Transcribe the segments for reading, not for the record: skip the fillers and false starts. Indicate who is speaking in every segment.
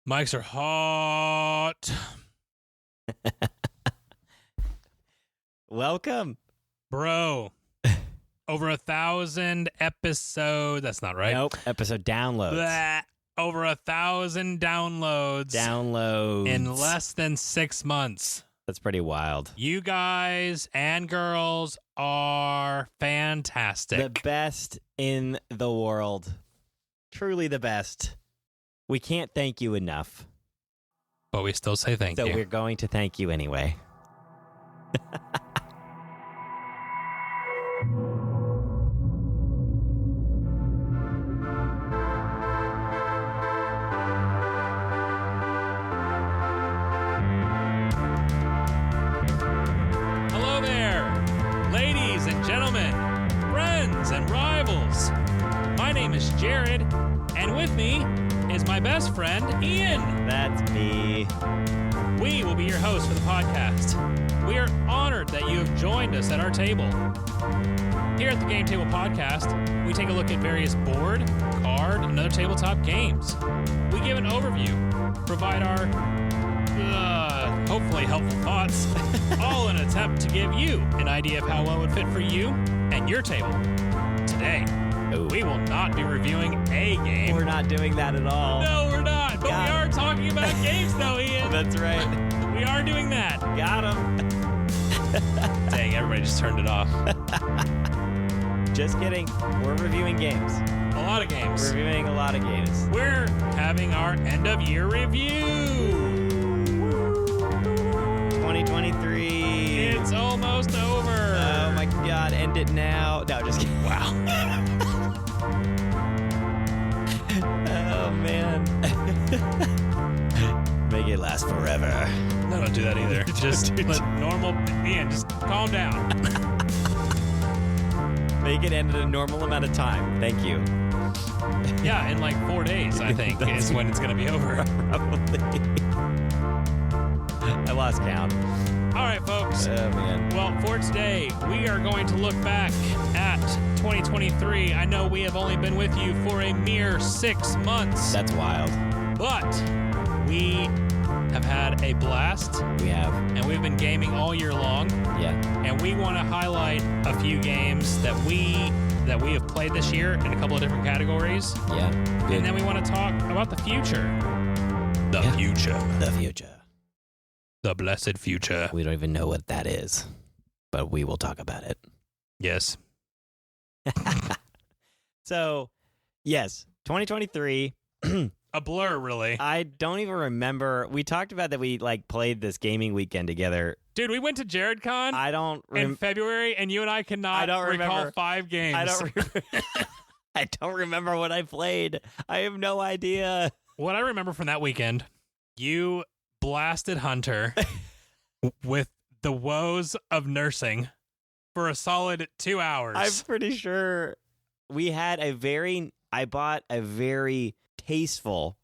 Speaker 1: Mics are hot.
Speaker 2: Welcome.
Speaker 1: Bro. Over 1,000 episodes. That's not right.
Speaker 2: Nope. Episode downloads.
Speaker 1: Blah. Over 1,000 downloads.
Speaker 2: Downloads.
Speaker 1: In less than 6 months.
Speaker 2: That's pretty wild.
Speaker 1: You guys and girls are fantastic.
Speaker 2: The best in the world. Truly the best. We can't thank you enough.
Speaker 1: But we still say thank
Speaker 2: So
Speaker 1: you.
Speaker 2: we're going to thank you anyway.
Speaker 1: Hello there, ladies and gentlemen, friends and rivals. My name is Jared, and with me is my best friend, Ian.
Speaker 2: That's me.
Speaker 1: We will be your hosts for the podcast. We are honored that you have joined us at our table. Here at the Game Table Podcast, we take a look at various board, card, and other tabletop games. We give an overview, provide our hopefully helpful thoughts, all in an attempt to give you an idea of how well it would fit for you and your table. Today, we will not be reviewing a game.
Speaker 2: We're not doing that at all.
Speaker 1: No, we're not. But
Speaker 2: Got
Speaker 1: we are talking about games, though, Ian.
Speaker 2: That's right.
Speaker 1: We are doing that.
Speaker 2: Got him.
Speaker 1: Dang, everybody just turned it off.
Speaker 2: Just kidding. We're reviewing games.
Speaker 1: A lot of games.
Speaker 2: We're reviewing a lot of games.
Speaker 1: We're having our end-of-year review.
Speaker 2: 2023.
Speaker 1: It's almost over.
Speaker 2: Oh my god, end it now. No, just kidding.
Speaker 1: Wow.
Speaker 2: Oh man. Make it last forever.
Speaker 1: No, don't do that either. Just let normal Ian, just calm down.
Speaker 2: Make it end at a normal amount of time. Thank you.
Speaker 1: Yeah, in like 4 days, I think, is when it's going to be over.
Speaker 2: Probably. I lost count.
Speaker 1: All right, folks.
Speaker 2: Oh man.
Speaker 1: Well, for today, we are going to look back at 2023. I know we have only been with you for a mere 6 months,
Speaker 2: That's wild.
Speaker 1: but we have had a blast,
Speaker 2: We have.
Speaker 1: and we've been gaming all year long,
Speaker 2: Yeah.
Speaker 1: and we want to highlight a few games that we have played this year in a couple of different categories,
Speaker 2: Yeah.
Speaker 1: and then we want to talk about the future. The
Speaker 2: Yeah.
Speaker 1: future.
Speaker 2: The future.
Speaker 1: The blessed future.
Speaker 2: We don't even know what that is, but we will talk about it.
Speaker 1: Yes.
Speaker 2: So, yes, 2023.
Speaker 1: A blur, really.
Speaker 2: I don't even remember. We talked about that we played this gaming weekend together.
Speaker 1: Dude, we went to JaredCon
Speaker 2: I don't
Speaker 1: in February, and you and I cannot
Speaker 2: I don't
Speaker 1: recall
Speaker 2: remember.
Speaker 1: 5 games.
Speaker 2: I don't remember. I don't remember what I played. I have no idea.
Speaker 1: What I remember from that weekend, you blasted Hunter with the woes of nursing for a solid 2 hours.
Speaker 2: I'm pretty sure I bought a very tasteful,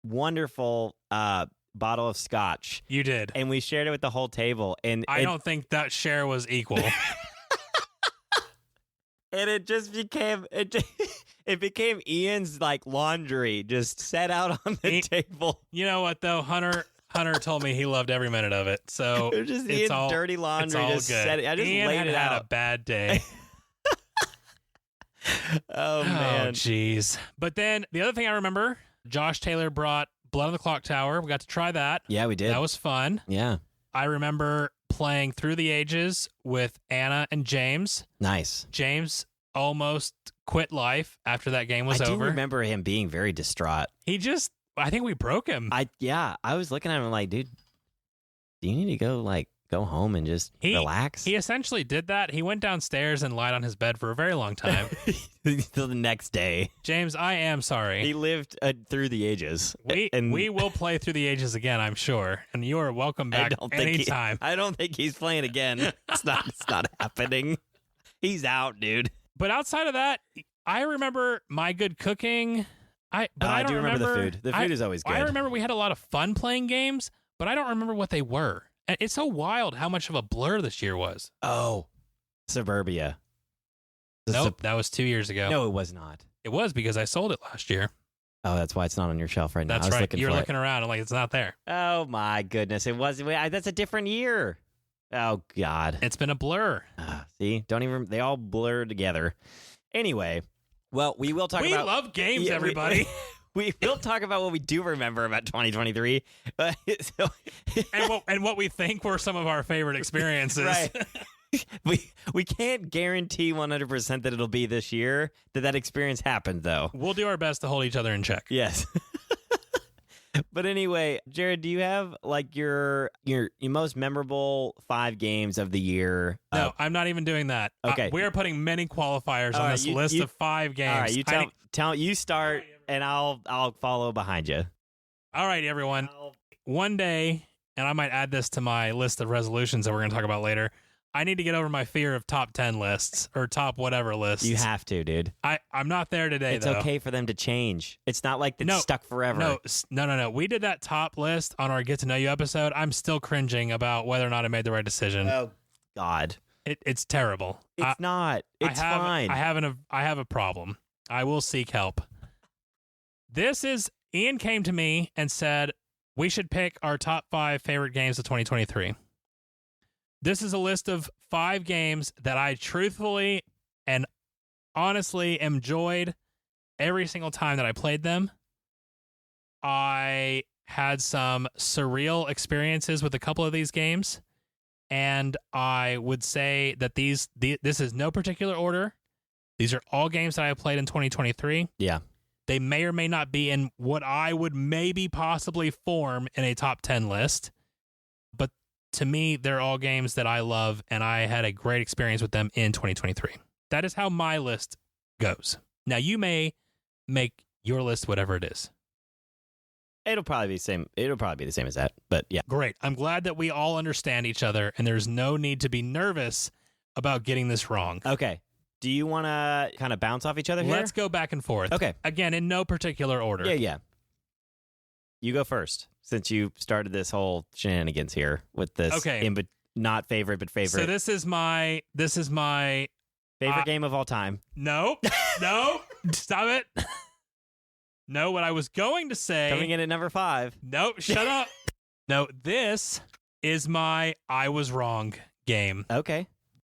Speaker 2: wonderful bottle of scotch,
Speaker 1: You did.
Speaker 2: and we shared it with the whole table. And
Speaker 1: I don't think that share was equal.
Speaker 2: And it just became it became Ian's laundry just set out on the table.
Speaker 1: You know what, though? Hunter told me he loved every minute of it. So
Speaker 2: It was just
Speaker 1: it's
Speaker 2: Ian's dirty
Speaker 1: it's
Speaker 2: laundry.
Speaker 1: all
Speaker 2: Just
Speaker 1: good.
Speaker 2: set it. I just
Speaker 1: Ian
Speaker 2: laid
Speaker 1: had
Speaker 2: it
Speaker 1: had
Speaker 2: out.
Speaker 1: a bad day.
Speaker 2: Oh man.
Speaker 1: Jeez. But then the other thing I remember, Josh Taylor brought Blood on the Clock Tower. We got to try that.
Speaker 2: Yeah, we did.
Speaker 1: That was fun.
Speaker 2: Yeah.
Speaker 1: I remember playing Through the Ages with Anna and James.
Speaker 2: Nice.
Speaker 1: James almost quit life after that game was
Speaker 2: I do
Speaker 1: over.
Speaker 2: remember him being very distraught.
Speaker 1: I think we broke him.
Speaker 2: I was looking at him like, dude, do you need to go home and just relax?
Speaker 1: He essentially did that. He went downstairs and lied on his bed for a very long time.
Speaker 2: Till the next day.
Speaker 1: James, I am sorry.
Speaker 2: He lived through the ages.
Speaker 1: We will play Through the Ages again, I'm sure. And you are welcome back anytime.
Speaker 2: I don't think he's playing again. It's not happening. He's out, dude.
Speaker 1: But outside of that, I remember My Good Cooking. I
Speaker 2: do remember the food. The food is always good.
Speaker 1: I remember we had a lot of fun playing games, but I don't remember what they were. And it's so wild how much of a blur this year was.
Speaker 2: Oh, Suburbia.
Speaker 1: Nope, that was 2 years ago.
Speaker 2: No, it was not.
Speaker 1: It was because I sold it last year.
Speaker 2: Oh, that's why it's not on your shelf right now.
Speaker 1: That's
Speaker 2: I was
Speaker 1: right.
Speaker 2: looking
Speaker 1: You're
Speaker 2: for
Speaker 1: looking around. I'm like, it's not there.
Speaker 2: it. Oh my goodness, it was. That's a different year. Oh God.
Speaker 1: It's been a blur.
Speaker 2: See, don't even. They all blur together. Anyway, well, we will talk
Speaker 1: We
Speaker 2: about.
Speaker 1: love games,
Speaker 2: Yeah,
Speaker 1: everybody.
Speaker 2: We will talk about what we do remember about 2023. So,
Speaker 1: and what we think were some of our favorite experiences.
Speaker 2: right. We can't guarantee 100% that it'll be this year that experience happened, though.
Speaker 1: We'll do our best to hold each other in check.
Speaker 2: Yes. But anyway, Jared, do you have like your most memorable 5 games of the year?
Speaker 1: No, I'm not even doing that.
Speaker 2: Okay.
Speaker 1: We are putting many qualifiers
Speaker 2: All
Speaker 1: on
Speaker 2: right,
Speaker 1: this
Speaker 2: you-
Speaker 1: list
Speaker 2: you-
Speaker 1: of 5 games.
Speaker 2: All right, you start, and I'll follow behind you.
Speaker 1: All right, everyone. One day, and I might add this to my list of resolutions that we're going to talk about later, I need to get over my fear of top 10 lists or top whatever lists.
Speaker 2: You have to, dude.
Speaker 1: I'm not there today,
Speaker 2: It's
Speaker 1: though.
Speaker 2: okay for them to change. It's not like it's
Speaker 1: No,
Speaker 2: stuck forever.
Speaker 1: No. We did that top list on our Get to Know You episode. I'm still cringing about whether or not I made the right decision.
Speaker 2: Oh God,
Speaker 1: It's terrible.
Speaker 2: it's not. It's fine.
Speaker 1: I have a problem. I will seek help. Ian came to me and said we should pick our top 5 favorite games of 2023. This is a list of 5 games that I truthfully and honestly enjoyed every single time that I played them. I had some surreal experiences with a couple of these games, and I would say that this is no particular order. These are all games that I played in 2023.
Speaker 2: Yeah.
Speaker 1: They may or may not be in what I would maybe possibly form in a top 10 list. But to me, they're all games that I love, and I had a great experience with them in 2023. That is how my list goes. Now, you may make your list whatever it is.
Speaker 2: It'll probably be the same. It'll probably be the same as that. But yeah.
Speaker 1: Great. I'm glad that we all understand each other, and there's no need to be nervous about getting this wrong.
Speaker 2: Okay. Do you want to kind of bounce off each other here?
Speaker 1: Let's go back and forth.
Speaker 2: Okay.
Speaker 1: Again, in no particular order.
Speaker 2: Yeah. You go first, since you started this whole shenanigans here with this.
Speaker 1: Okay.
Speaker 2: Not favorite, but favorite.
Speaker 1: So this is my
Speaker 2: favorite game of all time.
Speaker 1: No, stop it. No, what I was going to say.
Speaker 2: Coming in at number 5.
Speaker 1: No, shut up. No, this is my I was wrong game.
Speaker 2: Okay.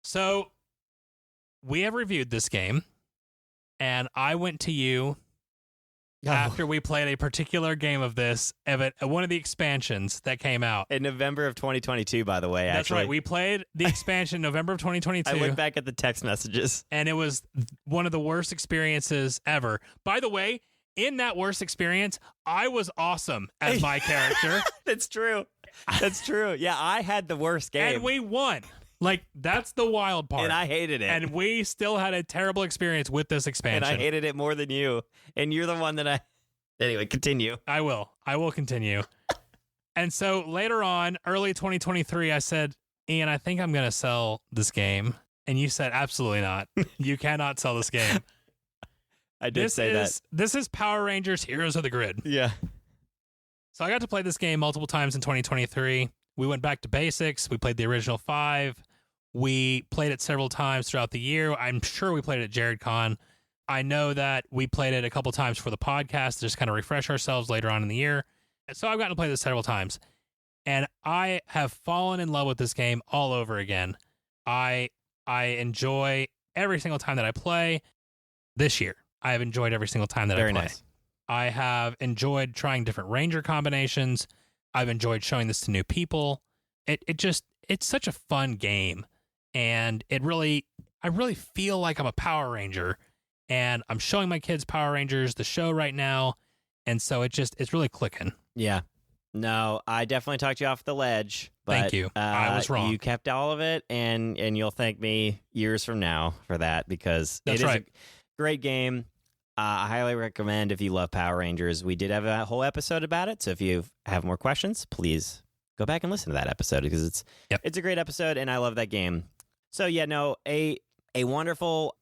Speaker 1: So we have reviewed this game, and I went to you after we played a particular game of this, one of the expansions that came out.
Speaker 2: In November of 2022, by the way.
Speaker 1: That's right. We played the expansion November of 2022.
Speaker 2: I looked back at the text messages.
Speaker 1: And it was one of the worst experiences ever. By the way, in that worst experience, I was awesome as my character.
Speaker 2: That's true. That's true. Yeah, I had the worst game.
Speaker 1: And we won. Like, that's the wild part.
Speaker 2: And I hated it.
Speaker 1: And we still had a terrible experience with this expansion.
Speaker 2: And I hated it more than you. And you're the one that I... Anyway, continue.
Speaker 1: I will continue. And so later on, early 2023, I said, Ian, I think I'm going to sell this game. And you said, absolutely not. You cannot sell this game.
Speaker 2: I did say that.
Speaker 1: This is Power Rangers Heroes of the Grid.
Speaker 2: Yeah.
Speaker 1: So I got to play this game multiple times in 2023. We went back to basics. We played the original 5. We played it several times throughout the year. I'm sure we played it at JaredCon. I know that we played it a couple times for the podcast to just kind of refresh ourselves later on in the year. So I've gotten to play this several times. And I have fallen in love with this game all over again. I enjoy every single time that I play this year. I have enjoyed every single time that I play.
Speaker 2: Very nice.
Speaker 1: I have enjoyed trying different Ranger combinations. I've enjoyed showing this to new people. It's such a fun game. And I really feel like I'm a Power Ranger. And I'm showing my kids Power Rangers, the show right now. And so it's really clicking.
Speaker 2: Yeah. No, I definitely talked you off the ledge. But,
Speaker 1: Thank you. I was wrong.
Speaker 2: You kept all of it, and you'll thank me years from now for that, because
Speaker 1: That's
Speaker 2: it is
Speaker 1: right.
Speaker 2: a great game. I highly recommend if you love Power Rangers. We did have a whole episode about it, so if you have more questions, please go back and listen to that episode, because it's a great episode, and I love that game. So yeah, no, a wonderful.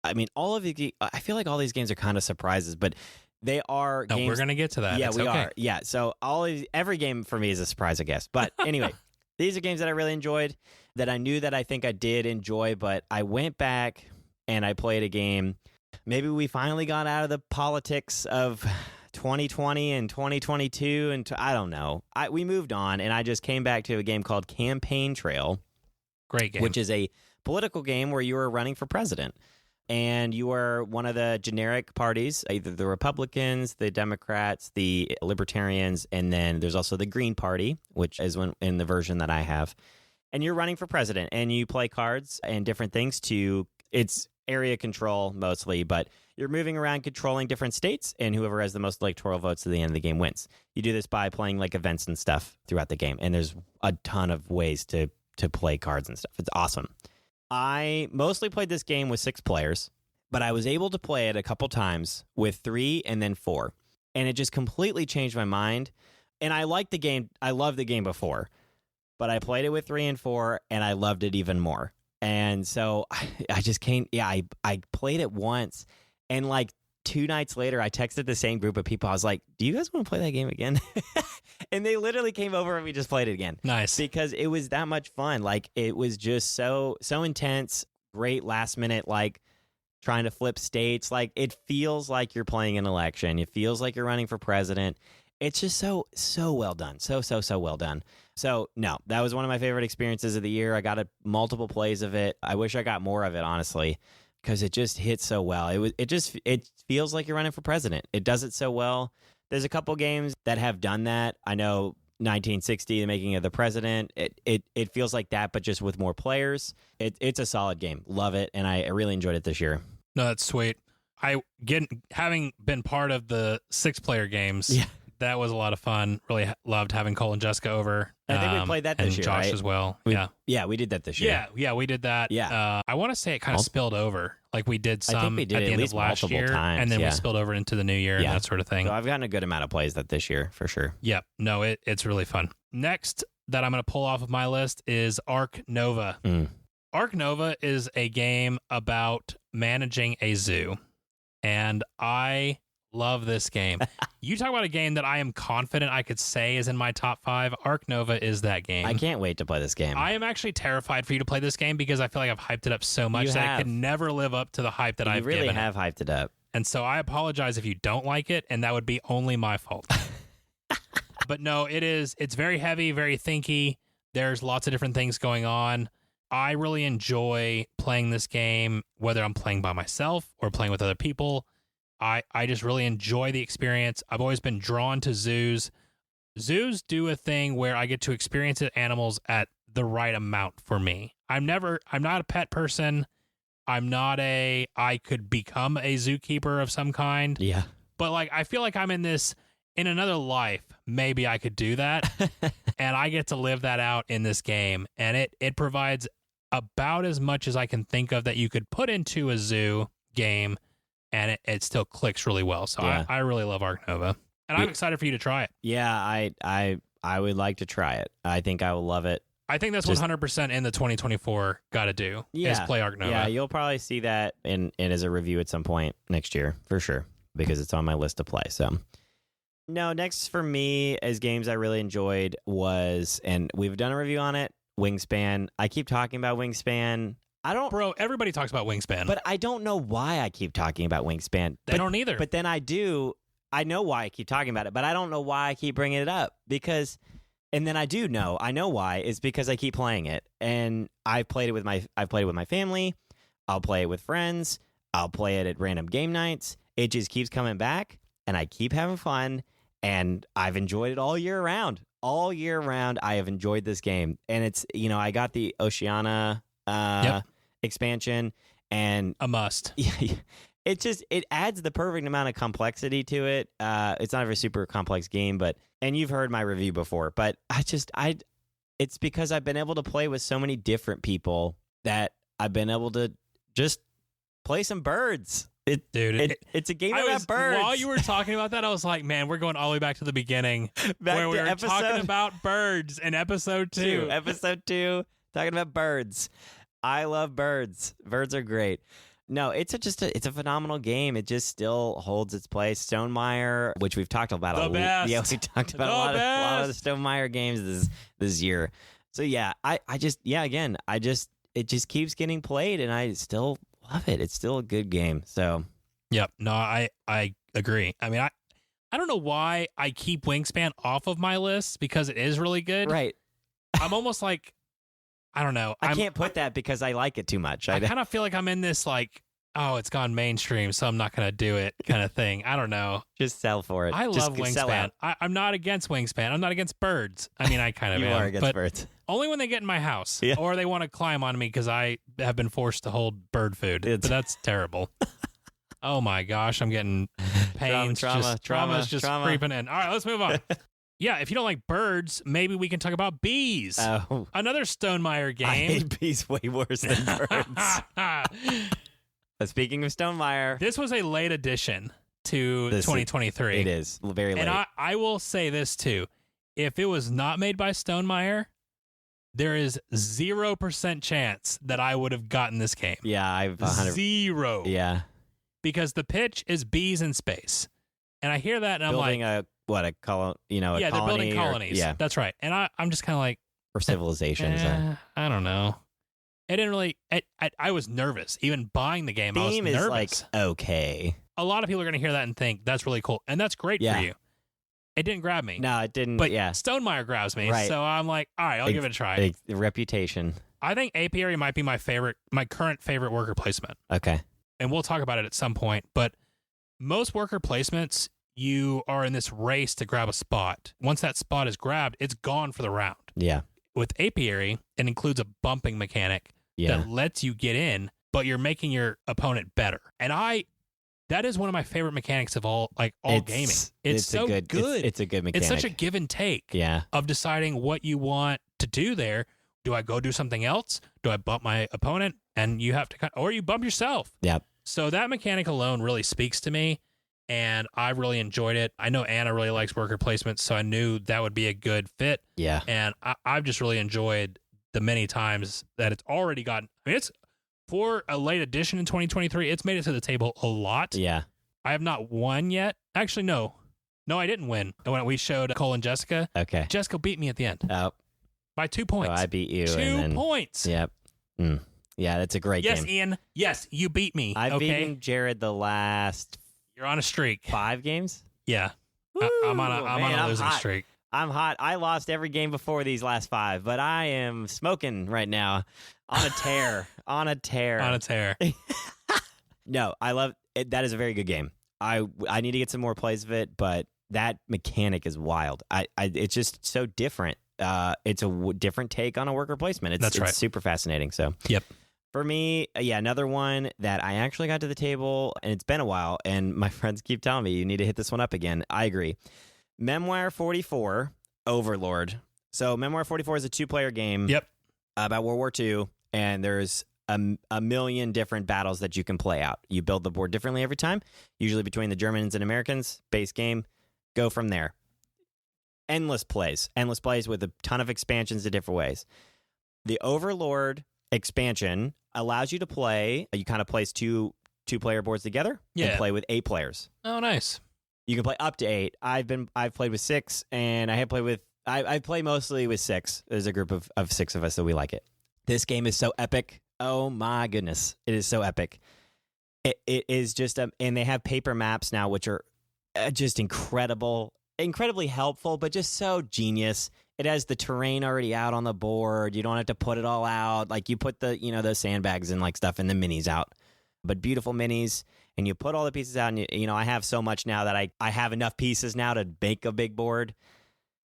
Speaker 2: I mean, I feel like all these games are kind of surprises, but they are games.
Speaker 1: We're gonna get to that.
Speaker 2: Yeah,
Speaker 1: it's
Speaker 2: we
Speaker 1: okay.
Speaker 2: are. Yeah, so every game for me is a surprise, I guess. But anyway, these are games that I really enjoyed, that I knew that I think I did enjoy, but I went back and I played a game Maybe we finally got out of the politics of 2020 and 2022, and I don't know. We moved on, and I just came back to a game called Campaign Trail.
Speaker 1: Great game.
Speaker 2: Which is a political game where you are running for president. And you are one of the generic parties, either the Republicans, the Democrats, the Libertarians, and then there's also the Green Party, which is in the version that I have. And you're running for president, and you play cards and different things it's area control mostly, but you're moving around controlling different states, and whoever has the most electoral votes at the end of the game wins. You do this by playing like events and stuff throughout the game, and there's a ton of ways to play cards and stuff. It's awesome. I mostly played this game with 6 players, but I was able to play it a couple times with 3 and then 4. And it just completely changed my mind. And I liked the game. I loved the game before, but I played it with 3 and 4 and I loved it even more. And so I just I played it once, and like 2 nights later, I texted the same group of people. I was like, do you guys want to play that game again? And they literally came over and we just played it again.
Speaker 1: Nice.
Speaker 2: Because it was that much fun. Like, it was just so intense, great last minute, like trying to flip states. Like, it feels like you're playing an election. It feels like you're running for president. It's just so well done. So well done. So, no, that was one of my favorite experiences of the year. I got multiple plays of it. I wish I got more of it, honestly, because it just hits so well. It feels like you're running for president. It does it so well. There's a couple games that have done that. I know 1960, The Making of the President. It feels like that, but just with more players. It's a solid game. Love it, and I really enjoyed it this year.
Speaker 1: No, that's sweet. Having been part of the 6-player games.
Speaker 2: Yeah.
Speaker 1: That was a lot of fun. Really loved having Cole and Jessica over.
Speaker 2: I think we played that this year,
Speaker 1: Josh
Speaker 2: right?
Speaker 1: as well.
Speaker 2: Yeah, we did that this year.
Speaker 1: Yeah, we did that.
Speaker 2: Yeah.
Speaker 1: I want to say it kind of spilled over. Like, we did some
Speaker 2: I think we did
Speaker 1: at the
Speaker 2: at
Speaker 1: end
Speaker 2: least
Speaker 1: of last
Speaker 2: multiple
Speaker 1: year,
Speaker 2: times,
Speaker 1: and then
Speaker 2: yeah.
Speaker 1: we spilled over into the new year and that sort of thing.
Speaker 2: So I've gotten a good amount of plays that this year, for sure.
Speaker 1: Yep. No, it's really fun. Next that I'm going to pull off of my list is Ark Nova. Ark Nova is a game about managing a zoo, and I love this game. You talk about a game that I am confident I could say is in my top 5. Ark Nova is that game.
Speaker 2: I can't wait to play this game.
Speaker 1: I am actually terrified for you to play this game because I feel like I've hyped it up so much that it could never live up to the hype that I've given it.
Speaker 2: You really have hyped it up.
Speaker 1: And so I apologize if you don't like it, and that would be only my fault. But no, it's very heavy, very thinky. There's lots of different things going on. I really enjoy playing this game, whether I'm playing by myself or playing with other people. I just really enjoy the experience. I've always been drawn to zoos. Zoos do a thing where I get to experience animals at the right amount for me. I'm not a pet person. I could become a zookeeper of some kind.
Speaker 2: Yeah.
Speaker 1: But like, I feel like I'm in another life. Maybe I could do that. And I get to live that out in this game. And it provides about as much as I can think of that you could put into a zoo game, and it still clicks really well. So yeah. I really love Ark Nova, and I'm excited for you to try it.
Speaker 2: Yeah, I would like to try it. I think I will love it.
Speaker 1: I think that's 100% in the 2024 got to do is play Ark Nova.
Speaker 2: Yeah, you'll probably see that in as a review at some point next year for sure, because it's on my list to play. So no, next for me as games I really enjoyed was, and we've done a review on it, Wingspan. I keep talking about Wingspan.
Speaker 1: Bro, everybody talks about Wingspan.
Speaker 2: But I don't know why I keep talking about Wingspan.
Speaker 1: They don't either.
Speaker 2: But then I do. I know why I keep talking about it, but I don't know why I keep bringing it up. And then I do know. I know why. It's because I keep playing it. And I've played it with my family. I'll play it with friends. I'll play it at random game nights. It just keeps coming back, and I keep having fun. And I've enjoyed it all year round. All year round, I have enjoyed this game. And it's, I got the Oceania expansion, and
Speaker 1: a must.
Speaker 2: It adds the perfect amount of complexity to it. It's not a very super complex game, and you've heard my review before, but it's because I've been able to play with so many different people that I've been able to just play some birds. It's a game about birds.
Speaker 1: While you were talking about that, I was like, man, we're going all the way back to the beginning where we were talking about birds in episode 2.
Speaker 2: Episode 2, talking about birds. I love birds. Birds are great. No, it's a phenomenal game. It just still holds its place. Stonemaier, which we've talked about
Speaker 1: the best.
Speaker 2: Yeah, we talked about a lot of the Stonemaier games this year. So yeah, it just keeps getting played, and I still love it. It's still a good game. So
Speaker 1: Yep. No, I agree. I mean, I don't know why I keep Wingspan off of my list because it is really good.
Speaker 2: Right.
Speaker 1: I'm almost like, I don't know.
Speaker 2: I can't put that because I like it too much.
Speaker 1: I kind of feel like I'm in this like, oh, it's gone mainstream, so I'm not going to do it kind of thing. I don't know.
Speaker 2: Just sell for it.
Speaker 1: I
Speaker 2: Just
Speaker 1: love
Speaker 2: sell
Speaker 1: Wingspan.
Speaker 2: out.
Speaker 1: I'm not against Wingspan. I'm not against birds. I mean, I kind of
Speaker 2: You
Speaker 1: am.
Speaker 2: are against
Speaker 1: but
Speaker 2: birds.
Speaker 1: only when they get in my house
Speaker 2: Yeah.
Speaker 1: or they want to climb on me because I have been forced to hold bird food. But that's terrible. Oh my gosh, I'm getting pains. Trauma's just creeping in. All right, let's move on. Yeah, if you don't like birds, maybe we can talk about bees.
Speaker 2: Oh.
Speaker 1: Another Stonemaier game.
Speaker 2: I hate bees way worse than birds. Speaking of Stonemaier.
Speaker 1: This was a late addition to 2023.
Speaker 2: It is. Very late.
Speaker 1: And I will say this too. If it was not made by Stonemaier, there is 0% chance that I would have gotten this game.
Speaker 2: Yeah, I've 100.
Speaker 1: Zero.
Speaker 2: Yeah.
Speaker 1: Because the pitch is bees in space. And I hear that and
Speaker 2: Building
Speaker 1: I'm like,
Speaker 2: a colony, a
Speaker 1: yeah, they're building
Speaker 2: colony.
Speaker 1: colonies. That's right. And I'm just kind of like,
Speaker 2: Or civilizations.
Speaker 1: I don't know. It didn't really. I was nervous. Even buying the game,
Speaker 2: Theme
Speaker 1: I was
Speaker 2: is
Speaker 1: nervous.
Speaker 2: like okay.
Speaker 1: A lot of people are going to hear that and think that's really cool, and that's great
Speaker 2: Yeah.
Speaker 1: for you. It didn't grab me.
Speaker 2: No, it didn't.
Speaker 1: But
Speaker 2: yeah,
Speaker 1: Stonemaier grabs me,
Speaker 2: Right.
Speaker 1: so I'm like, all right, I'll give it a try.
Speaker 2: The reputation.
Speaker 1: I think Apiary might be my current favorite worker placement,
Speaker 2: Okay.
Speaker 1: and we'll talk about it at some point. But most worker placements, you are in this race to grab a spot. Once that spot is grabbed, it's gone for the round.
Speaker 2: Yeah.
Speaker 1: With Apiary, it includes a bumping mechanic
Speaker 2: Yeah.
Speaker 1: that lets you get in, but you're making your opponent better. And that is one of my favorite mechanics of all gaming. It's so good.
Speaker 2: It's a good mechanic.
Speaker 1: It's such a give and take
Speaker 2: Yeah.
Speaker 1: of deciding what you want to do there. Do I go do something else? Do I bump my opponent? And you have to, or you bump yourself.
Speaker 2: Yep.
Speaker 1: So that mechanic alone really speaks to me, and I really enjoyed it. I know Anna really likes worker placement, so I knew that would be a good fit.
Speaker 2: Yeah.
Speaker 1: And I've just really enjoyed the many times that it's already gotten. I mean, it's for a late edition in 2023. It's made it to the table a lot.
Speaker 2: Yeah.
Speaker 1: I have not won yet. Actually, no, I didn't win. When we showed Cole and Jessica,
Speaker 2: Okay.
Speaker 1: Jessica beat me at the end
Speaker 2: Oh,
Speaker 1: by 2 points.
Speaker 2: so I beat you.
Speaker 1: 2
Speaker 2: and then,
Speaker 1: points.
Speaker 2: Yep. Yeah, that's a great
Speaker 1: Yes,
Speaker 2: game.
Speaker 1: Ian. Yes, you beat me.
Speaker 2: I've
Speaker 1: okay,
Speaker 2: beaten Jared the last
Speaker 1: you're on a streak.
Speaker 2: 5 games.
Speaker 1: Yeah, I'm on a losing
Speaker 2: hot.
Speaker 1: streak.
Speaker 2: I'm hot. I lost every game before these last 5, but I am smoking right now on a tear. on a tear.
Speaker 1: On a tear.
Speaker 2: No, I love it. That is a very good game. I need to get some more plays of it, but that mechanic is wild. It's just so different. It's a different take on a worker placement.
Speaker 1: That's right.
Speaker 2: It's super fascinating. So
Speaker 1: Yep.
Speaker 2: For me, another one that I actually got to the table, and it's been a while, and my friends keep telling me you need to hit this one up again. I agree. Memoir 44, Overlord. So Memoir 44 is a 2-player game.
Speaker 1: Yep.
Speaker 2: About World War II, and there's a million different battles that you can play out. You build the board differently every time, usually between the Germans and Americans. Base game, go from there. Endless plays with a ton of expansions in different ways. The Overlord expansion allows you to play. You kind of place two-player boards together and play with 8 players.
Speaker 1: Oh, nice.
Speaker 2: You can play up to 8. I've played with 6, and I play mostly with 6. There's a group of 6 of us, so we like it. This game is so epic. Oh my goodness, it is so epic. It is just and they have paper maps now, which are just incredibly helpful, but just so genius. It has the terrain already out on the board. You don't have to put it all out. Like you put the those sandbags and like stuff and the minis out, but beautiful minis. And you put all the pieces out, and I have so much now that I have enough pieces now to make a big board.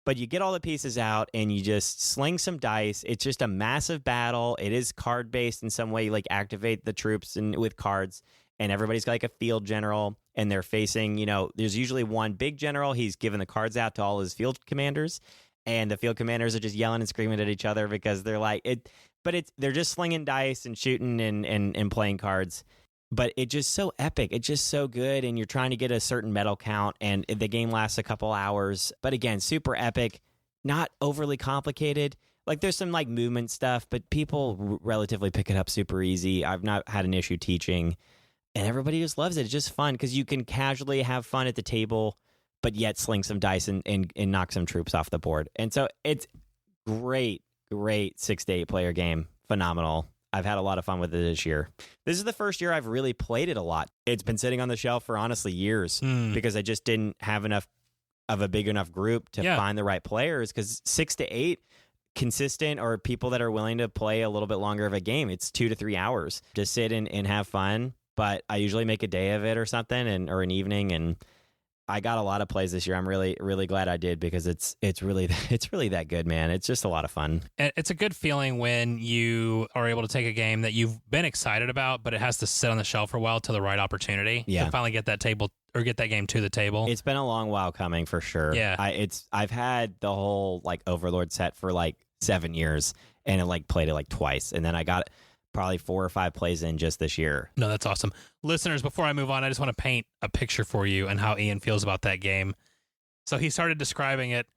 Speaker 2: But you get all the pieces out, and you just sling some dice. It's just a massive battle. It is card-based in some way. You like activate the troops with cards, and everybody's got like a field general, and they're facing, there's usually one big general. He's giving the cards out to all his field commanders, and the field commanders are just yelling and screaming at each other because they're like it. But they're just slinging dice and shooting and playing cards. But it's just so epic. It's just so good, and you're trying to get a certain medal count, and the game lasts a couple hours. But again, super epic, not overly complicated. Like there's some like movement stuff, but people relatively pick it up super easy. I've not had an issue teaching, and everybody just loves it. It's just fun because you can casually have fun at the table, but yet sling some dice and knock some troops off the board. And so it's great 6 to 8 player game. Phenomenal. I've had a lot of fun with it this year. This is the first year I've really played it a lot. It's been sitting on the shelf for honestly years because I just didn't have enough of a big enough group to find the right players, because 6 to 8 consistent or people that are willing to play a little bit longer of a game, it's 2 to 3 hours to sit and have fun. But I usually make a day of it or something, or an evening, and I got a lot of plays this year. I'm really, really glad I did, because it's really that good, man. It's just a lot of fun.
Speaker 1: It's a good feeling when you are able to take a game that you've been excited about, but it has to sit on the shelf for a while till the right opportunity to finally get that table or get that game to the table.
Speaker 2: It's been a long while coming for sure.
Speaker 1: Yeah.
Speaker 2: I've had the whole like Overlord set for like 7 years, and I like played it like twice, and then I got probably 4 or 5 plays in just this year.
Speaker 1: No, that's awesome. Listeners, before I move on, I just want to paint a picture for you and how Ian feels about that game. So he started describing it,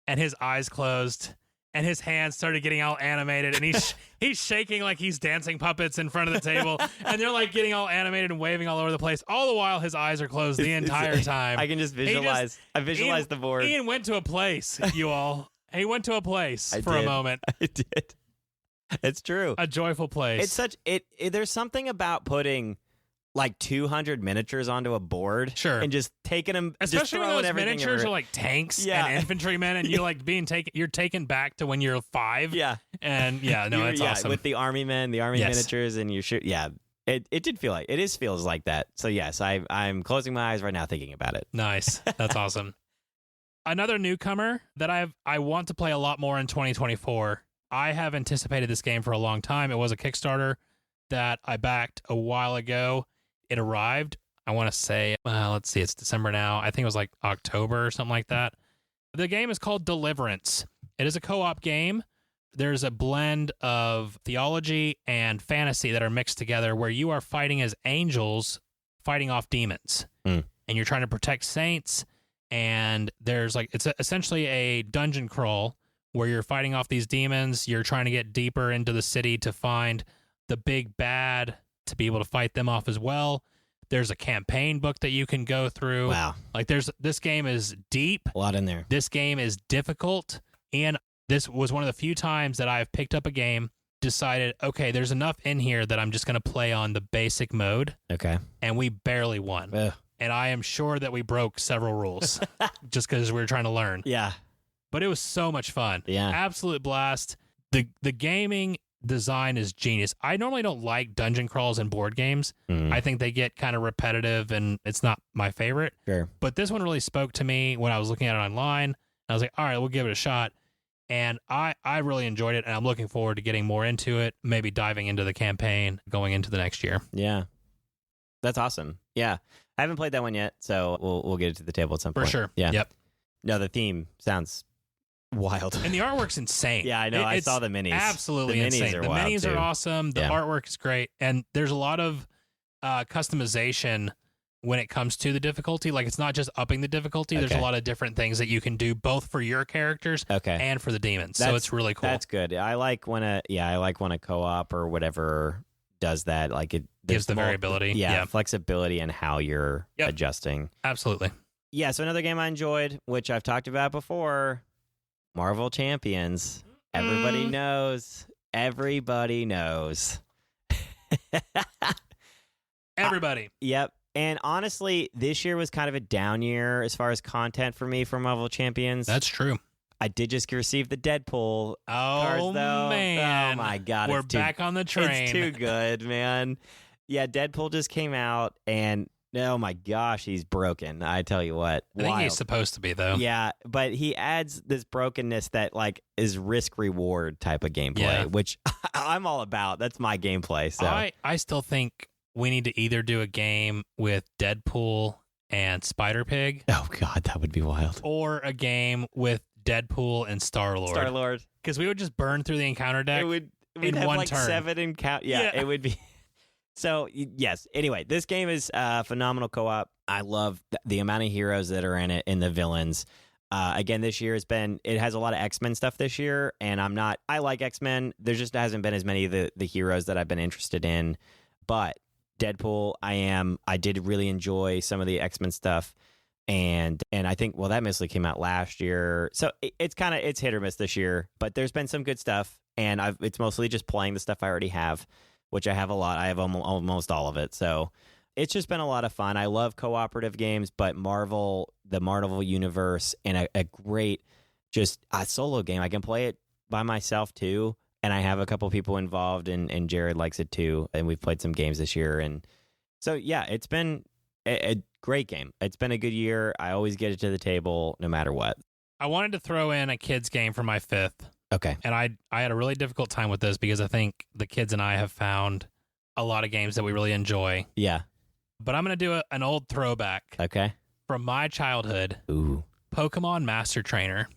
Speaker 1: and his eyes closed, and his hands started getting all animated, and he's shaking like he's dancing puppets in front of the table, and they're like getting all animated and waving all over the place. All the while, his eyes are closed the entire time.
Speaker 2: I can just visualize. I visualize the board.
Speaker 1: Ian went to a place, you all. He went to a place for a moment.
Speaker 2: I did. It's true.
Speaker 1: A joyful place.
Speaker 2: It's such there's something about putting like 200 miniatures onto a board,
Speaker 1: and
Speaker 2: just taking them,
Speaker 1: especially
Speaker 2: just
Speaker 1: when those miniatures are like tanks and infantrymen, and you're like you're taken back to when you're 5.
Speaker 2: Yeah,
Speaker 1: and it's awesome
Speaker 2: with the army miniatures, and you shoot. Yeah, it did feel like feels like that. So yes, I'm closing my eyes right now thinking about it.
Speaker 1: Nice, that's awesome. Another newcomer that I want to play a lot more in 2024. I have anticipated this game for a long time. It was a Kickstarter that I backed a while ago. It arrived, I want to say, let's see, it's December now. I think it was like October or something like that. The game is called Deliverance. It is a co-op game. There's a blend of theology and fantasy that are mixed together, where you are fighting as angels fighting off demons. And you're trying to protect saints. And there's it's essentially a dungeon crawl where you're fighting off these demons. You're trying to get deeper into the city to find the big bad to be able to fight them off as well. There's a campaign book that you can go through.
Speaker 2: Wow.
Speaker 1: This game is deep.
Speaker 2: A lot in there.
Speaker 1: This game is difficult. And this was one of the few times that I've picked up a game, decided, okay, there's enough in here that I'm just going to play on the basic mode.
Speaker 2: Okay.
Speaker 1: And we barely won.
Speaker 2: Ugh.
Speaker 1: And I am sure that we broke several rules just because we were trying to learn.
Speaker 2: Yeah.
Speaker 1: But it was so much fun.
Speaker 2: Yeah.
Speaker 1: Absolute blast. The gaming design is genius. I normally don't like dungeon crawls in board games. I think they get kind of repetitive, and it's not my favorite.
Speaker 2: Sure.
Speaker 1: But this one really spoke to me when I was looking at it online. I was like, all right, we'll give it a shot. And I really enjoyed it, and I'm looking forward to getting more into it, maybe diving into the campaign going into the next year.
Speaker 2: Yeah. That's awesome. Yeah. I haven't played that one yet, so we'll get it to the table at some point.
Speaker 1: For sure.
Speaker 2: Yeah.
Speaker 1: Yep.
Speaker 2: No, the theme sounds wild.
Speaker 1: And the artwork's insane.
Speaker 2: Yeah, I know. I saw the minis.
Speaker 1: Absolutely insane. The minis are awesome. The artwork is great. And there's a lot of customization when it comes to the difficulty. Like, it's not just upping the difficulty. There's a lot of different things that you can do, both for your characters and for the demons. So it's really cool.
Speaker 2: That's good. I like when a co-op or whatever does that. Like, it
Speaker 1: gives the variability.
Speaker 2: Yeah, flexibility in how you're adjusting.
Speaker 1: Absolutely.
Speaker 2: Yeah, so another game I enjoyed, which I've talked about before, Marvel Champions. Everybody knows. Everybody knows.
Speaker 1: Everybody.
Speaker 2: Yep. And honestly, this year was kind of a down year as far as content for me for Marvel Champions.
Speaker 1: That's true.
Speaker 2: I did just receive the Deadpool cards, though.
Speaker 1: Man.
Speaker 2: Oh, my God.
Speaker 1: We're back on the train.
Speaker 2: It's too good, man. Yeah, Deadpool just came out, and oh, my gosh, he's broken. I tell you what.
Speaker 1: I think he's supposed to be, though.
Speaker 2: Yeah, but he adds this brokenness that is risk-reward type of gameplay, which I'm all about. That's my gameplay. So
Speaker 1: I still think we need to either do a game with Deadpool and Spider-Pig.
Speaker 2: Oh, God, that would be wild.
Speaker 1: Or a game with Deadpool and Star-Lord.
Speaker 2: Star-Lord.
Speaker 1: Because we would just burn through the encounter deck
Speaker 2: we'd
Speaker 1: in
Speaker 2: have
Speaker 1: one
Speaker 2: like
Speaker 1: turn.
Speaker 2: 7 encounter. Yeah, it would be. So, yes. Anyway, this game is phenomenal co-op. I love the amount of heroes that are in it and the villains. Again, this year it has a lot of X-Men stuff this year, and I like X-Men. There just hasn't been as many of the heroes that I've been interested in. But Deadpool, I did really enjoy some of the X-Men stuff. And I think, that mostly came out last year. So it's hit or miss this year, but there's been some good stuff. and it's mostly just playing the stuff I already have, which I have a lot. I have almost all of it. So it's just been a lot of fun. I love cooperative games, but the Marvel universe, and a great just a solo game. I can play it by myself too, and I have a couple people involved, and Jared likes it too, and we've played some games this year. And so, yeah, it's been a great game. It's been a good year. I always get it to the table no matter what.
Speaker 1: I wanted to throw in a kids game for my 5th.
Speaker 2: Okay.
Speaker 1: And I had a really difficult time with this because I think the kids and I have found a lot of games that we really enjoy.
Speaker 2: Yeah.
Speaker 1: But I'm going to do an old throwback.
Speaker 2: Okay.
Speaker 1: From my childhood.
Speaker 2: Ooh.
Speaker 1: Pokemon Master Trainer.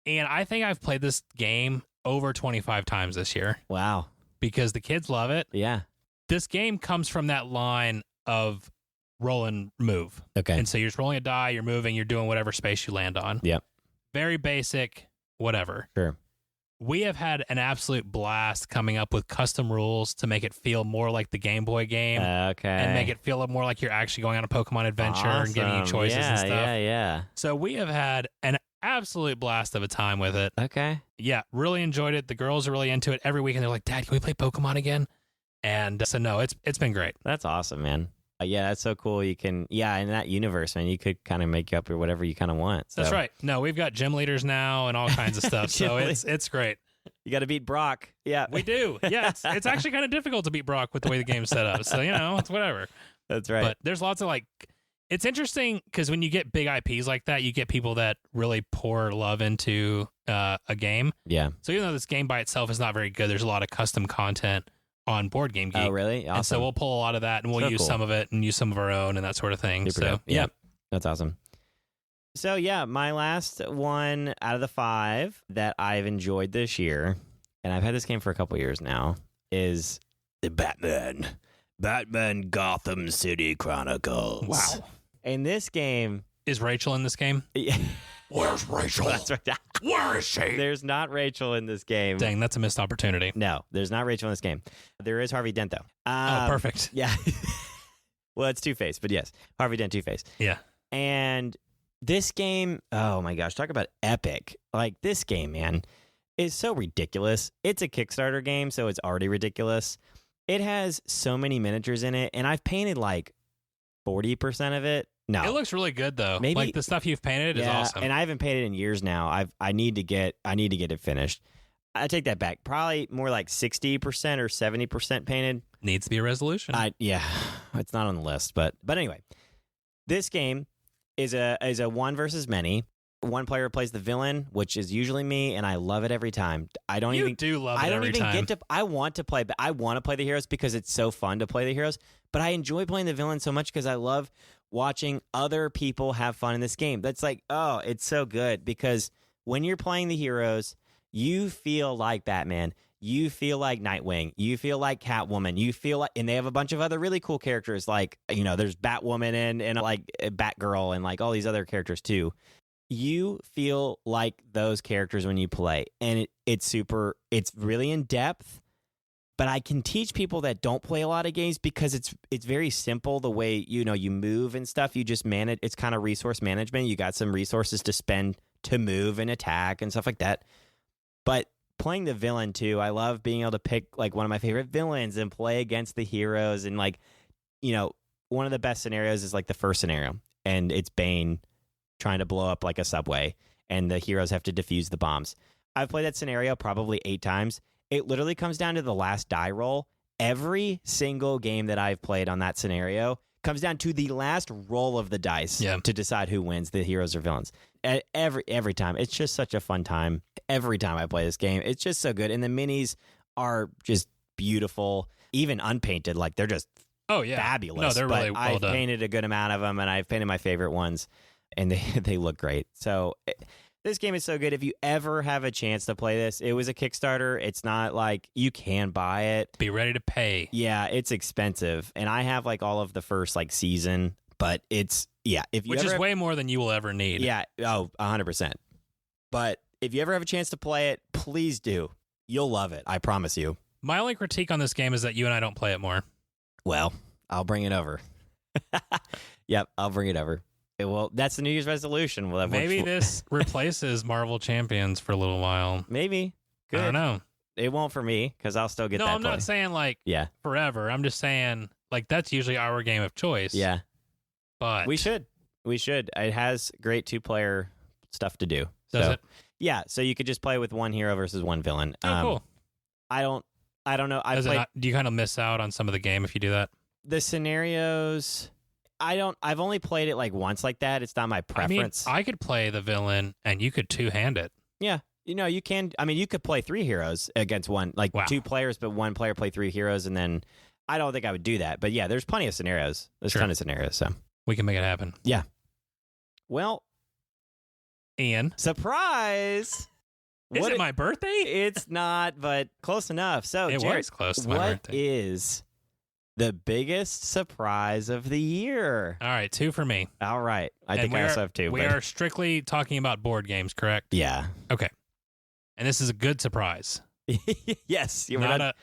Speaker 1: And I think I've played this game over 25 times this year.
Speaker 2: Wow.
Speaker 1: Because the kids love it.
Speaker 2: Yeah.
Speaker 1: This game comes from that line of roll and move.
Speaker 2: Okay.
Speaker 1: And so you're just rolling a die, you're moving, you're doing whatever space you land on.
Speaker 2: Yep.
Speaker 1: Very basic, whatever.
Speaker 2: Sure.
Speaker 1: We have had an absolute blast coming up with custom rules to make it feel more like the Game Boy game.
Speaker 2: Okay.
Speaker 1: And make it feel more like you're actually going on a Pokemon adventure and giving you choices and stuff.
Speaker 2: Yeah.
Speaker 1: So we have had an absolute blast of a time with it.
Speaker 2: Okay.
Speaker 1: Yeah, really enjoyed it. The girls are really into it. Every weekend they're like, Dad, can we play Pokemon again? And so no, it's been great.
Speaker 2: That's awesome, man. Yeah, that's so cool. You can, in that universe, man, you could kind of make up or whatever you kind of want. So.
Speaker 1: That's right. No, we've got gym leaders now and all kinds of stuff. So it's great.
Speaker 2: You got to beat Brock. Yeah,
Speaker 1: we do. Yeah, it's actually kind of difficult to beat Brock with the way the game's set up. So it's whatever.
Speaker 2: That's right.
Speaker 1: But there's lots of it's interesting because when you get big IPs like that, you get people that really pour love into a game.
Speaker 2: Yeah.
Speaker 1: So even though this game by itself is not very good, there's a lot of custom content on Board Game Geek.
Speaker 2: Oh, really? Awesome.
Speaker 1: And so we'll pull a lot of that and we'll use some of it and use some of our own and that sort of thing.
Speaker 2: Super
Speaker 1: so,
Speaker 2: dope. Yeah. That's awesome. So, yeah, my last one out of the 5 that I've enjoyed this year, and I've had this game for a couple years now, is the Batman Gotham City Chronicles.
Speaker 1: Wow.
Speaker 2: And this game...
Speaker 1: Is Rachel in this game?
Speaker 2: Yeah.
Speaker 1: Where's Rachel?
Speaker 2: That's right.
Speaker 1: Where is she?
Speaker 2: There's not Rachel in this game.
Speaker 1: Dang, that's a missed opportunity.
Speaker 2: No, there's not Rachel in this game. There is Harvey Dent, though.
Speaker 1: Oh, perfect.
Speaker 2: Yeah. Well, it's Two-Face, but yes. Harvey Dent, Two-Face.
Speaker 1: Yeah.
Speaker 2: And this game, oh my gosh, talk about epic. Like, this game, man, is so ridiculous. It's a Kickstarter game, so it's already ridiculous. It has so many miniatures in it, and I've painted 40% of it. No,
Speaker 1: it looks really good though.
Speaker 2: Maybe
Speaker 1: the stuff you've painted is awesome.
Speaker 2: And I haven't painted in years now. I need to get it finished. I take that back. Probably more 60% or 70% painted.
Speaker 1: Needs to be a resolution.
Speaker 2: It's not on the list, but anyway, this game is a one versus many. One player plays the villain, which is usually me, and I love it every time. I want to play the heroes because it's so fun to play the heroes, but I enjoy playing the villain so much because I love watching other people have fun in this game. That's it's so good because when you're playing the heroes, you feel like Batman, you feel like Nightwing, you feel like Catwoman, you feel like, and they have a bunch of other really cool characters there's Batwoman and Batgirl and all these other characters too. You feel like those characters when you play, and it's really in depth. But I can teach people that don't play a lot of games because it's very simple the way you move and stuff. You just manage. It's kind of resource management. You got some resources to spend to move and attack and stuff like that. But playing the villain too, I love being able to pick one of my favorite villains and play against the heroes. And one of the best scenarios is the first scenario, and it's Bane trying to blow up a subway, and the heroes have to defuse the bombs. I've played that scenario probably 8 times. It literally comes down to the last die roll. Every single game that I've played on that scenario comes down to the last roll of the dice to decide who wins, the heroes or villains. Every time. It's just such a fun time. Every time I play this game, it's just so good. And the minis are just beautiful, even unpainted. They're just fabulous.
Speaker 1: No, they're really well
Speaker 2: I've
Speaker 1: done.
Speaker 2: painted a good amount of them, and I've painted my favorite ones, and they look great. So this game is so good. If you ever have a chance to play this, it was a Kickstarter. It's not you can buy it.
Speaker 1: Be ready to pay.
Speaker 2: Yeah, it's expensive. And I have all of the first season, but it's,
Speaker 1: which is way more than you will ever need.
Speaker 2: Yeah. Oh, 100%. But if you ever have a chance to play it, please do. You'll love it. I promise you.
Speaker 1: My only critique on this game is that you and I don't play it more.
Speaker 2: Well, I'll bring it over. Yep, I'll bring it over. Well, that's the New Year's resolution.
Speaker 1: Maybe this replaces Marvel Champions for a little while.
Speaker 2: Maybe. Good.
Speaker 1: I don't know.
Speaker 2: It won't for me because I'll still get
Speaker 1: No,
Speaker 2: that
Speaker 1: I'm
Speaker 2: play.
Speaker 1: not saying like
Speaker 2: Yeah.
Speaker 1: forever. I'm just saying like that's usually our game of choice.
Speaker 2: Yeah.
Speaker 1: But
Speaker 2: We should. It has great 2-player stuff to do.
Speaker 1: Does
Speaker 2: So,
Speaker 1: it?
Speaker 2: Yeah. So you could just play with one hero versus one villain.
Speaker 1: Oh, cool.
Speaker 2: I don't know.
Speaker 1: Does it not, do you kind of miss out on some of the game if you do that?
Speaker 2: The scenarios. I've only played it like once like that. It's not my preference.
Speaker 1: I could play the villain and you could two-hand it.
Speaker 2: Yeah. You can. I mean, you could play 3 heroes against one, like
Speaker 1: Wow.
Speaker 2: 2 players, but one player play 3 heroes, and then I don't think I would do that. But yeah, there's plenty of scenarios. There's
Speaker 1: Sure.
Speaker 2: a ton of scenarios. So,
Speaker 1: We can make it happen.
Speaker 2: well,
Speaker 1: Ian,
Speaker 2: surprise!
Speaker 1: is
Speaker 2: What
Speaker 1: it my birthday?
Speaker 2: It's not, but close enough. So,
Speaker 1: It
Speaker 2: Jared,
Speaker 1: was close to my
Speaker 2: what
Speaker 1: birthday.
Speaker 2: is the biggest surprise of the year?
Speaker 1: All right, 2 for me.
Speaker 2: All right, I
Speaker 1: And
Speaker 2: think I also have 2.
Speaker 1: We
Speaker 2: but
Speaker 1: are strictly talking about board games, correct?
Speaker 2: yeah.
Speaker 1: Okay. And this is a good surprise.
Speaker 2: Yes, you were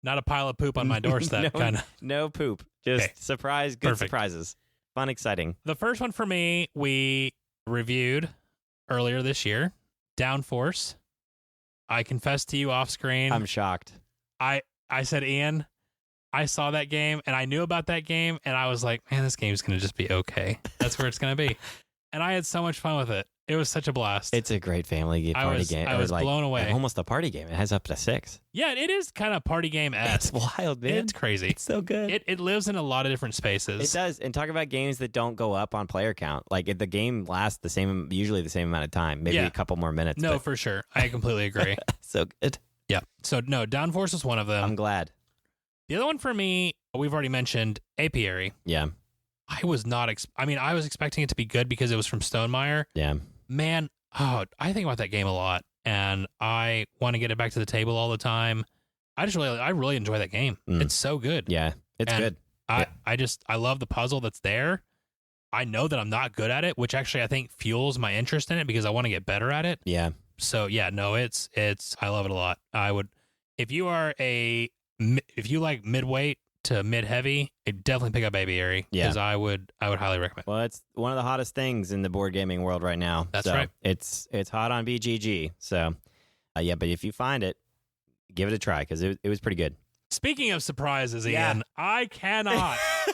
Speaker 1: Not a pile of poop on my doorstep
Speaker 2: No.
Speaker 1: kind of.
Speaker 2: no poop, just
Speaker 1: Okay.
Speaker 2: surprise, good
Speaker 1: Perfect.
Speaker 2: surprises, fun, exciting.
Speaker 1: The first one for me, we reviewed earlier this year, Downforce. I confessed to you off screen.
Speaker 2: I'm shocked.
Speaker 1: I said, Ian, I saw that game and I knew about that game and I was like, man, this game's going to just be okay. That's where it's going to be. And I had so much fun with it. It was such a blast.
Speaker 2: It's a great family party game.
Speaker 1: I
Speaker 2: Or
Speaker 1: was
Speaker 2: like,
Speaker 1: blown away.
Speaker 2: Almost a party game. It has up to 6.
Speaker 1: Yeah, it is kind of party
Speaker 2: It's
Speaker 1: game-esque.
Speaker 2: wild, man.
Speaker 1: It's crazy.
Speaker 2: It's so good.
Speaker 1: It lives in a lot of different
Speaker 2: It
Speaker 1: spaces.
Speaker 2: does. And talk about games that don't go up on player count. Like if the game lasts usually the same amount of time, maybe
Speaker 1: Yeah.
Speaker 2: a couple more minutes.
Speaker 1: No,
Speaker 2: but
Speaker 1: for sure. I completely agree.
Speaker 2: so good.
Speaker 1: Yeah. So, no, Downforce is one of them.
Speaker 2: I'm glad.
Speaker 1: The other one for me, we've already mentioned, Apiary.
Speaker 2: Yeah.
Speaker 1: I was not, I was expecting it to be good because it was from Stonemaier.
Speaker 2: Yeah.
Speaker 1: Man, I think about that game a lot and I want to get it back to the table all the time. I really enjoy that game.
Speaker 2: Mm.
Speaker 1: It's so good.
Speaker 2: Yeah. It's
Speaker 1: And
Speaker 2: good.
Speaker 1: I love the puzzle that's there. I know that I'm not good at it, which actually I think fuels my interest in it because I want to get better at it.
Speaker 2: Yeah.
Speaker 1: So yeah, no, it's I love it a lot. I would, if you like midweight to mid heavy, definitely pick up Apiary.
Speaker 2: Yeah.
Speaker 1: Because I would highly recommend.
Speaker 2: Well, it's one of the hottest things in the board gaming world right now.
Speaker 1: That's
Speaker 2: So
Speaker 1: right.
Speaker 2: It's hot on BGG. So, yeah, but if you find it, give it a try because it was pretty good.
Speaker 1: Speaking of surprises,
Speaker 2: Yeah.
Speaker 1: Ian, I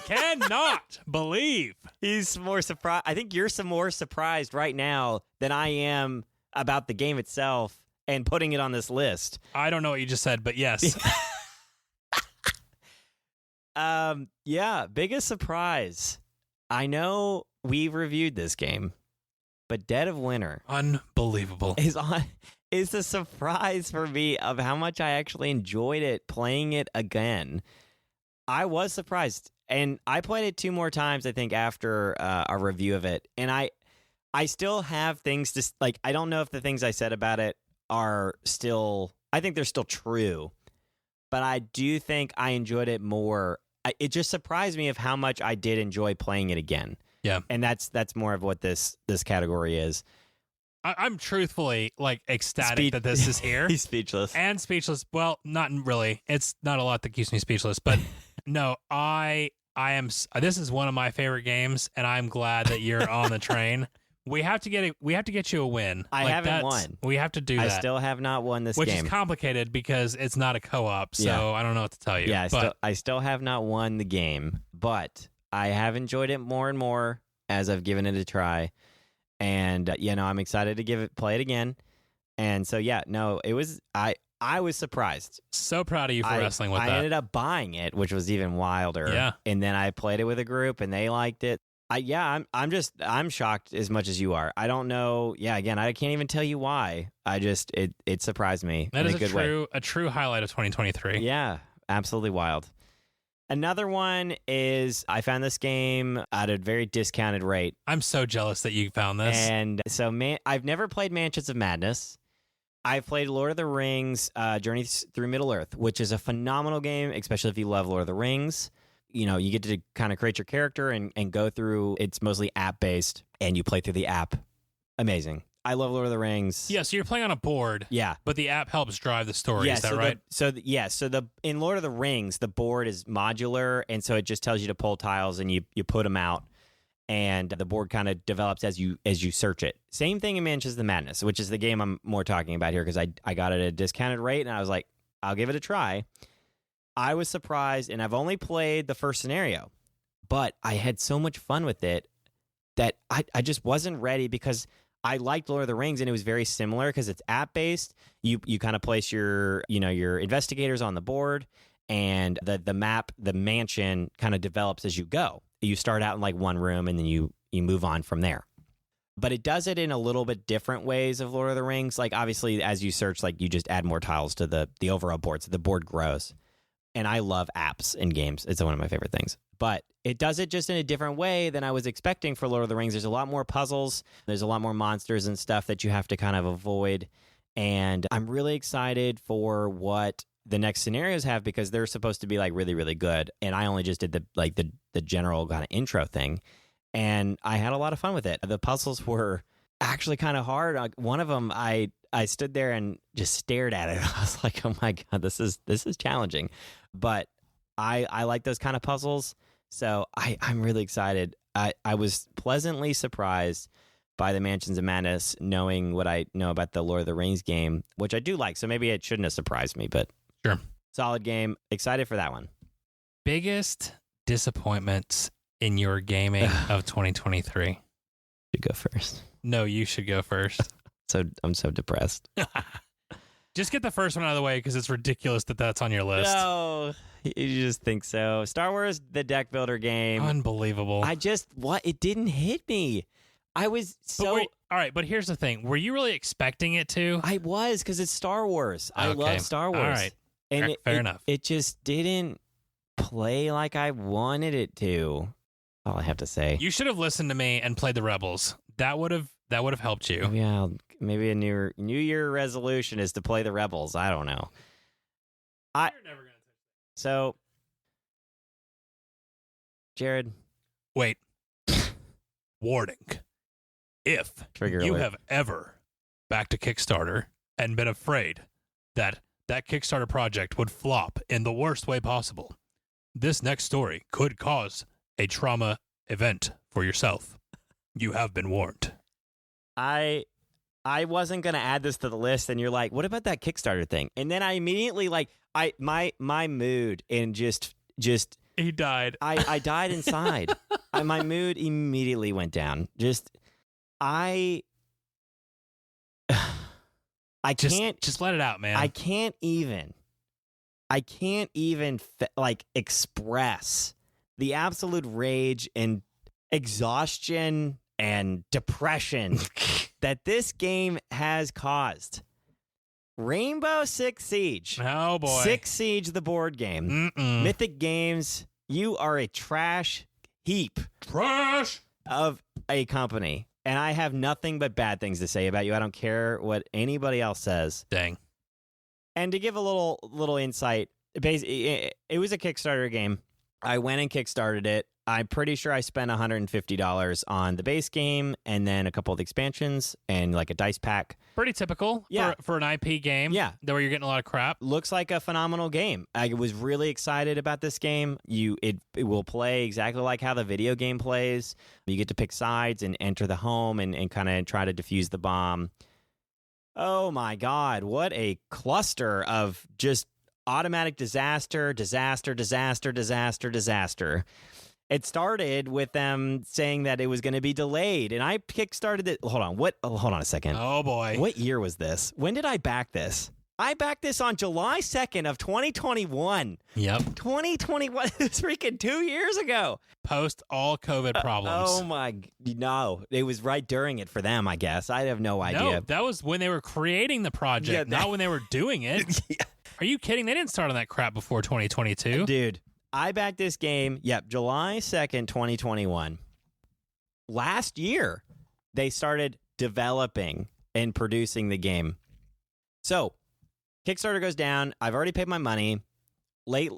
Speaker 1: cannot believe
Speaker 2: He's more surprised. I think you're some more surprised right now than I am about the game itself and putting it on this list.
Speaker 1: I don't know what you just said, but yes.
Speaker 2: Yeah, biggest surprise. I know we've reviewed this game, but Dead of Winter
Speaker 1: Unbelievable.
Speaker 2: is the surprise for me of how much I actually enjoyed it playing it again. I was surprised, and I played it 2 more times, I think, after our review of it, and I still have things to like. I don't know if the things I said about it are still. I think they're still true, but I do think I enjoyed it more. It just surprised me of how much I did enjoy playing it again.
Speaker 1: Yeah.
Speaker 2: And that's more of what this category is.
Speaker 1: I'm truthfully like ecstatic that this is here.
Speaker 2: He's speechless.
Speaker 1: And speechless. Well, not really. It's not a lot that keeps me speechless, but no, I am. This is one of my favorite games, and I'm glad that you're on the train. We have to get you a win.
Speaker 2: I haven't won.
Speaker 1: We have to do that.
Speaker 2: I still have not won this
Speaker 1: which
Speaker 2: game.
Speaker 1: is complicated because it's not a co-op, so
Speaker 2: Yeah.
Speaker 1: I don't know what to tell you.
Speaker 2: Yeah,
Speaker 1: but
Speaker 2: I still have not won the game, but I have enjoyed it more and more as I've given it a try. And I'm excited to play it again. And so it was I was surprised.
Speaker 1: so proud of you for wrestling with
Speaker 2: I
Speaker 1: that.
Speaker 2: ended up buying it, which was even wilder.
Speaker 1: Yeah.
Speaker 2: And then I played it with a group and they liked it. I'm shocked as much as you are. I don't know. Yeah, again, I can't even tell you why. It surprised me
Speaker 1: That
Speaker 2: in
Speaker 1: is
Speaker 2: a good way.
Speaker 1: a true highlight of 2023.
Speaker 2: Yeah, absolutely wild. Another one is I found this game at a very discounted rate.
Speaker 1: I'm so jealous that you found this.
Speaker 2: And so I've never played Mansions of Madness. I've played Lord of the Rings, Journey Through Middle-earth, which is a phenomenal game, especially if you love Lord of the Rings. You get to kind of create your character and go through. It's mostly app-based, and you play through the app. Amazing. I love Lord of the Rings.
Speaker 1: Yeah, so you're playing on a board,
Speaker 2: Yeah.
Speaker 1: but the app helps drive the story.
Speaker 2: Yeah,
Speaker 1: Is that right?
Speaker 2: In Lord of the Rings, the board is modular, and so it just tells you to pull tiles and you put them out. and the board kind of develops as you search it. Same thing in Mansions of Madness, which is the game I'm more talking about here because I got it at a discounted rate, and I was like, I'll give it a try. I was surprised, and I've only played the first scenario, but I had so much fun with it that I just wasn't ready because I liked Lord of the Rings, and it was very similar because it's app-based. You kind of place your investigators on the board, and the map, the mansion kind of develops as you go. You start out in like one room, and then you move on from there. But it does it in a little bit different ways of Lord of the Rings. Like, obviously, as you search, like, you just add more tiles to the overall board, so the board grows. And I love apps in games. It's one of my favorite things. But it does it just in a different way than I was expecting for Lord of the Rings. There's a lot more puzzles. There's a lot more monsters and stuff that you have to kind of avoid. And I'm really excited for what the next scenarios have because they're supposed to be like really, really good. And I only just did the general kind of intro thing. And I had a lot of fun with it. The puzzles were actually kind of hard. One of them, I stood there and just stared at it. I was like, oh my God, this is challenging. But I like those kind of puzzles. So I'm really excited. I was pleasantly surprised by the Mansions of Madness, knowing what I know about the Lord of the Rings game, which I do like. So maybe it shouldn't have surprised me, but
Speaker 1: sure.
Speaker 2: Solid game. Excited for that one.
Speaker 1: Biggest disappointments in your gaming of 2023?
Speaker 2: You go first.
Speaker 1: No, you should go first.
Speaker 2: So I'm so depressed.
Speaker 1: Just get the first one out of the way because it's ridiculous that that's on your list.
Speaker 2: No, you just think so. Star Wars, the deck builder game.
Speaker 1: Unbelievable.
Speaker 2: It didn't hit me. I was so...
Speaker 1: all right, but here's the thing. Were you really expecting it to?
Speaker 2: I was, because it's Star Wars. I love Star Wars.
Speaker 1: All right.
Speaker 2: And
Speaker 1: fair enough.
Speaker 2: It just didn't play like I wanted it to. All I have to say.
Speaker 1: You should have listened to me and played the Rebels. That would have helped you.
Speaker 2: Yeah, maybe a New Year resolution is to play the Rebels. I don't know.
Speaker 1: You're never gonna
Speaker 2: So, Jared.
Speaker 1: Wait. Warning. If
Speaker 2: Trigger
Speaker 1: you
Speaker 2: alert.
Speaker 1: have ever backed a Kickstarter and been afraid that Kickstarter project would flop in the worst way possible, this next story could cause a trauma event for yourself. You have been warned.
Speaker 2: I wasn't gonna add this to the list, and you're like, "What about that Kickstarter thing?" And then I immediately my mood and just
Speaker 1: he died.
Speaker 2: I died inside. My mood immediately went down. I can't
Speaker 1: just let it out, man.
Speaker 2: I can't even express the absolute rage and exhaustion and depression that this game has caused. Rainbow Six Siege.
Speaker 1: Oh boy.
Speaker 2: Six Siege, the board game.
Speaker 1: Mm-mm.
Speaker 2: Mythic Games, you are a trash heap.
Speaker 1: Trash
Speaker 2: of a company. And I have nothing but bad things to say about you. I don't care what anybody else says.
Speaker 1: Dang.
Speaker 2: And to give a little insight, it was a Kickstarter game. I went and kickstarted it. I'm pretty sure I spent $150 on the base game and then a couple of the expansions and like a dice pack.
Speaker 1: Pretty typical for an IP game.
Speaker 2: Yeah.
Speaker 1: Where you're getting a lot of crap.
Speaker 2: Looks like a phenomenal game. I was really excited about this game. It will play exactly like how the video game plays. You get to pick sides and enter the home and kind of try to defuse the bomb. Oh my God, what a cluster of just automatic disaster. It started with them saying that it was going to be delayed, and I kickstarted it. Hold on a second.
Speaker 1: Oh boy.
Speaker 2: What year was this? When did I back this? I backed this on July 2nd of 2021.
Speaker 1: Yep.
Speaker 2: 2021. It's freaking 2 years ago.
Speaker 1: Post all COVID problems.
Speaker 2: Oh my, no. It was right during it for them, I guess. I have no idea.
Speaker 1: No, that was when they were creating the project, not when they were doing it.
Speaker 2: Yeah.
Speaker 1: Are you kidding? They didn't start on that crap before 2022.
Speaker 2: Dude, I backed this game, July 2nd, 2021. Last year, they started developing and producing the game. So, Kickstarter goes down. I've already paid my money. Late